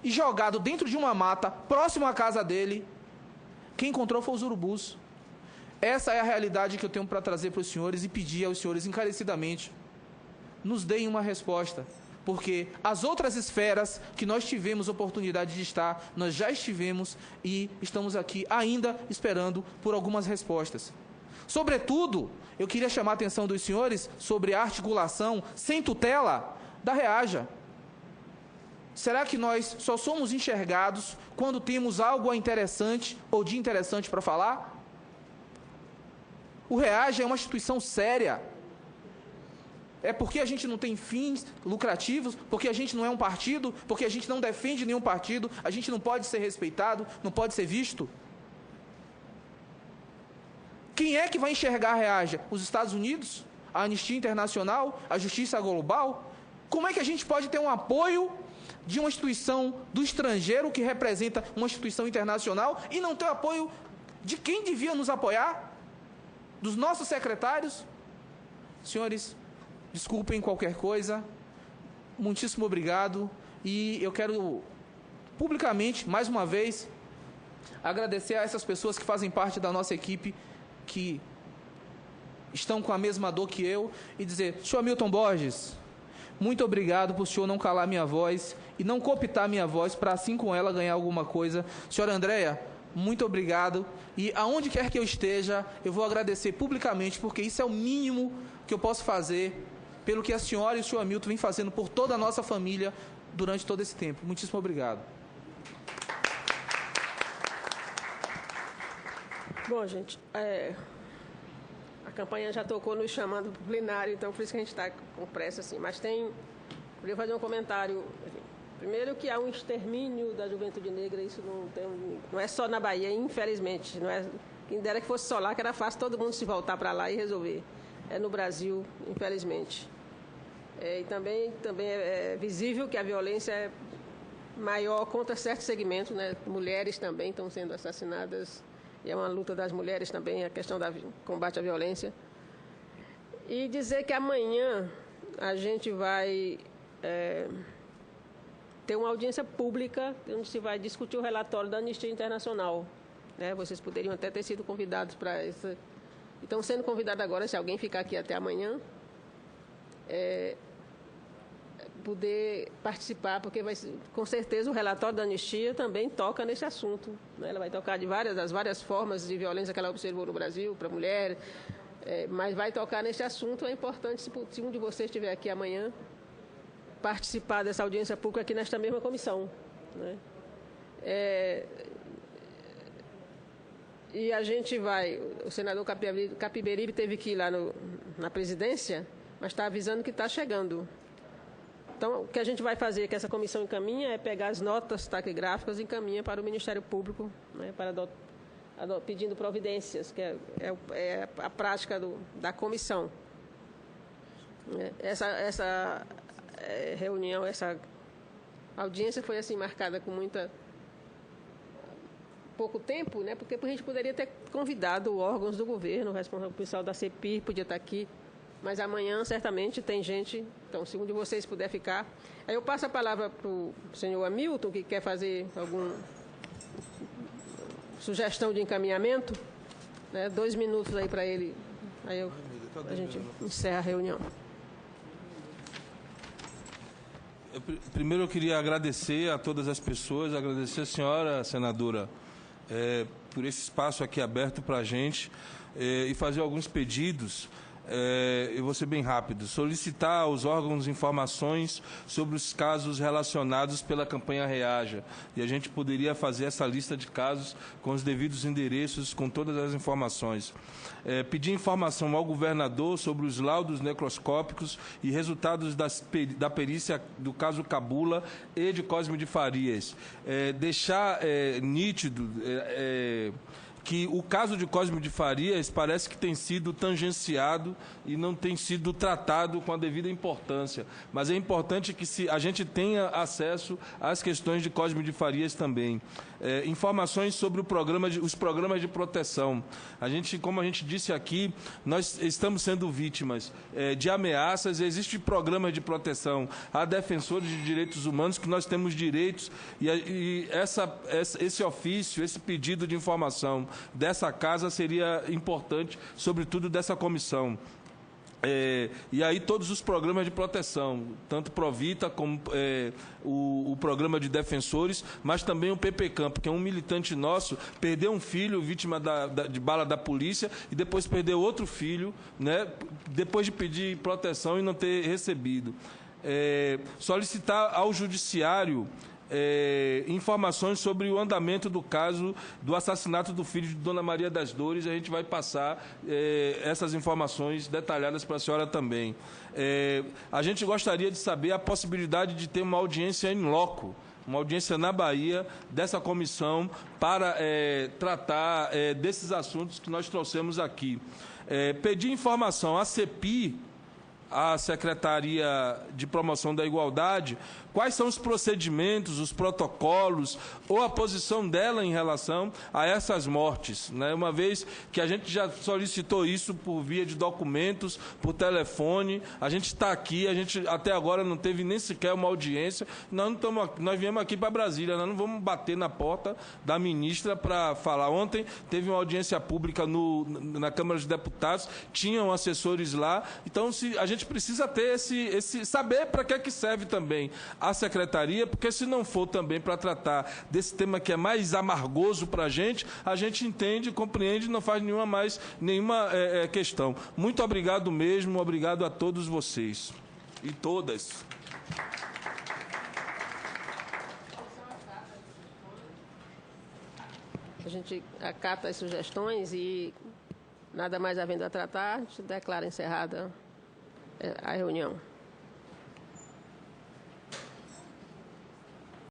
e jogado dentro de uma mata próximo à casa dele. Quem encontrou foi os urubus. Essa é a realidade que eu tenho para trazer para os senhores e pedir aos senhores encarecidamente, nos deem uma resposta. Porque as outras esferas que nós tivemos oportunidade de estar, nós já estivemos e estamos aqui ainda esperando por algumas respostas. Sobretudo, eu queria chamar a atenção dos senhores sobre a articulação sem tutela da REAJA. Será que nós só somos enxergados quando temos algo interessante ou de interessante para falar? O REAJA é uma instituição séria. É porque a gente não tem fins lucrativos, porque a gente não é um partido, porque a gente não defende nenhum partido, a gente não pode ser respeitado, não pode ser visto. Quem é que vai enxergar a REAJA? Os Estados Unidos? A Anistia Internacional? A Justiça Global? Como é que a gente pode ter um apoio de uma instituição do estrangeiro que representa uma instituição internacional e não ter apoio de quem devia nos apoiar? Dos nossos secretários? Senhores, desculpem qualquer coisa, muitíssimo obrigado, e eu quero publicamente, mais uma vez, agradecer a essas pessoas que fazem parte da nossa equipe, que estão com a mesma dor que eu, e dizer, senhor Hamilton Borges, muito obrigado por o senhor não calar minha voz e não cooptar minha voz para assim com ela ganhar alguma coisa. Senhora Andréia, muito obrigado, e aonde quer que eu esteja, eu vou agradecer publicamente, porque isso é o mínimo que eu posso fazer pelo que a senhora e o senhor Hamilton vêm fazendo por toda a nossa família durante todo esse tempo. Muitíssimo obrigado. Bom, gente, a campanha já tocou nos chamando para o plenário, então por isso que a gente está com pressa, assim. Mas queria fazer um comentário. Primeiro que há um extermínio da juventude negra, isso não é só na Bahia, infelizmente. Quem dera que fosse só lá, que era fácil todo mundo se voltar para lá e resolver. É no Brasil, infelizmente. E também é visível que a violência é maior contra certos segmentos, né? Mulheres também estão sendo assassinadas, e é uma luta das mulheres também, a questão do combate à violência. E dizer que amanhã a gente vai ter uma audiência pública onde se vai discutir o relatório da Anistia Internacional. Né? Vocês poderiam até ter sido convidados para essa... Estão sendo convidados agora, se alguém ficar aqui até amanhã, poder participar, porque com certeza o relatório da Anistia também toca nesse assunto. Né? Ela vai tocar das várias formas de violência que ela observou no Brasil, para a mulher, mas vai tocar nesse assunto. É importante, se um de vocês estiver aqui amanhã, participar dessa audiência pública aqui nesta mesma comissão. Né? E a gente o senador Capiberibe teve que ir lá na presidência, mas está avisando que está chegando. Então, o que a gente vai fazer, que essa comissão encaminha, é pegar as notas taquigráficas e encaminha para o Ministério Público, né, pedindo providências, que é a prática da comissão. Essa reunião, essa audiência foi assim marcada com pouco tempo, né? Porque a gente poderia ter convidado órgãos do governo, o responsável pessoal da CEPI podia estar aqui, mas amanhã certamente tem gente, então se um de vocês puder ficar. Aí eu passo a palavra para o senhor Hamilton, que quer fazer alguma sugestão de encaminhamento, né? 2 minutos aí para ele, aí a gente encerra a reunião. Primeiro eu queria agradecer a todas as pessoas, agradecer a senhora, senadora, por esse espaço aqui aberto para a gente e fazer alguns pedidos. Eu vou ser bem rápido. Solicitar aos órgãos informações sobre os casos relacionados pela campanha Reaja. E a gente poderia fazer essa lista de casos com os devidos endereços, com todas as informações. Pedir informação ao governador sobre os laudos necroscópicos e resultados da perícia do caso Cabula e de Cosme de Farias. Deixar nítido que o caso de Cosme de Farias parece que tem sido tangenciado e não tem sido tratado com a devida importância. Mas é importante que a gente tenha acesso às questões de Cosme de Farias também. Informações sobre os programas de proteção. Como a gente disse aqui, nós estamos sendo vítimas de ameaças. Existe programa de proteção a defensores de direitos humanos, que nós temos direitos, e esse ofício, esse pedido de informação dessa casa seria importante, sobretudo dessa comissão. E aí todos os programas de proteção, tanto Provita como o programa de defensores, mas também o PP Campo, que é um militante nosso, perdeu um filho vítima de bala da polícia e depois perdeu outro filho, né, depois de pedir proteção e não ter recebido. Solicitar ao judiciário informações sobre o andamento do caso do assassinato do filho de Dona Maria das Dores. A gente vai passar essas informações detalhadas para a senhora também. A gente gostaria de saber a possibilidade de ter uma audiência in loco, uma audiência na Bahia dessa comissão para tratar desses assuntos que nós trouxemos aqui. Pedir informação à CEPI, a Secretaria de Promoção da Igualdade, quais são os procedimentos, os protocolos ou a posição dela em relação a essas mortes, né? Uma vez que a gente já solicitou isso por via de documentos, por telefone, a gente está aqui, a gente até agora não teve nem sequer uma audiência, nós viemos aqui para Brasília, nós não vamos bater na porta da ministra para falar. Ontem teve uma audiência pública na Câmara dos Deputados, tinham assessores lá, então a gente precisa ter saber para que serve também a secretaria, porque se não for também para tratar desse tema que é mais amargoso para a gente entende, compreende, não faz nenhuma questão. Muito obrigado mesmo, obrigado a todos vocês e todas. A gente acata as sugestões e, nada mais havendo a tratar, a gente declara encerrada a reunião.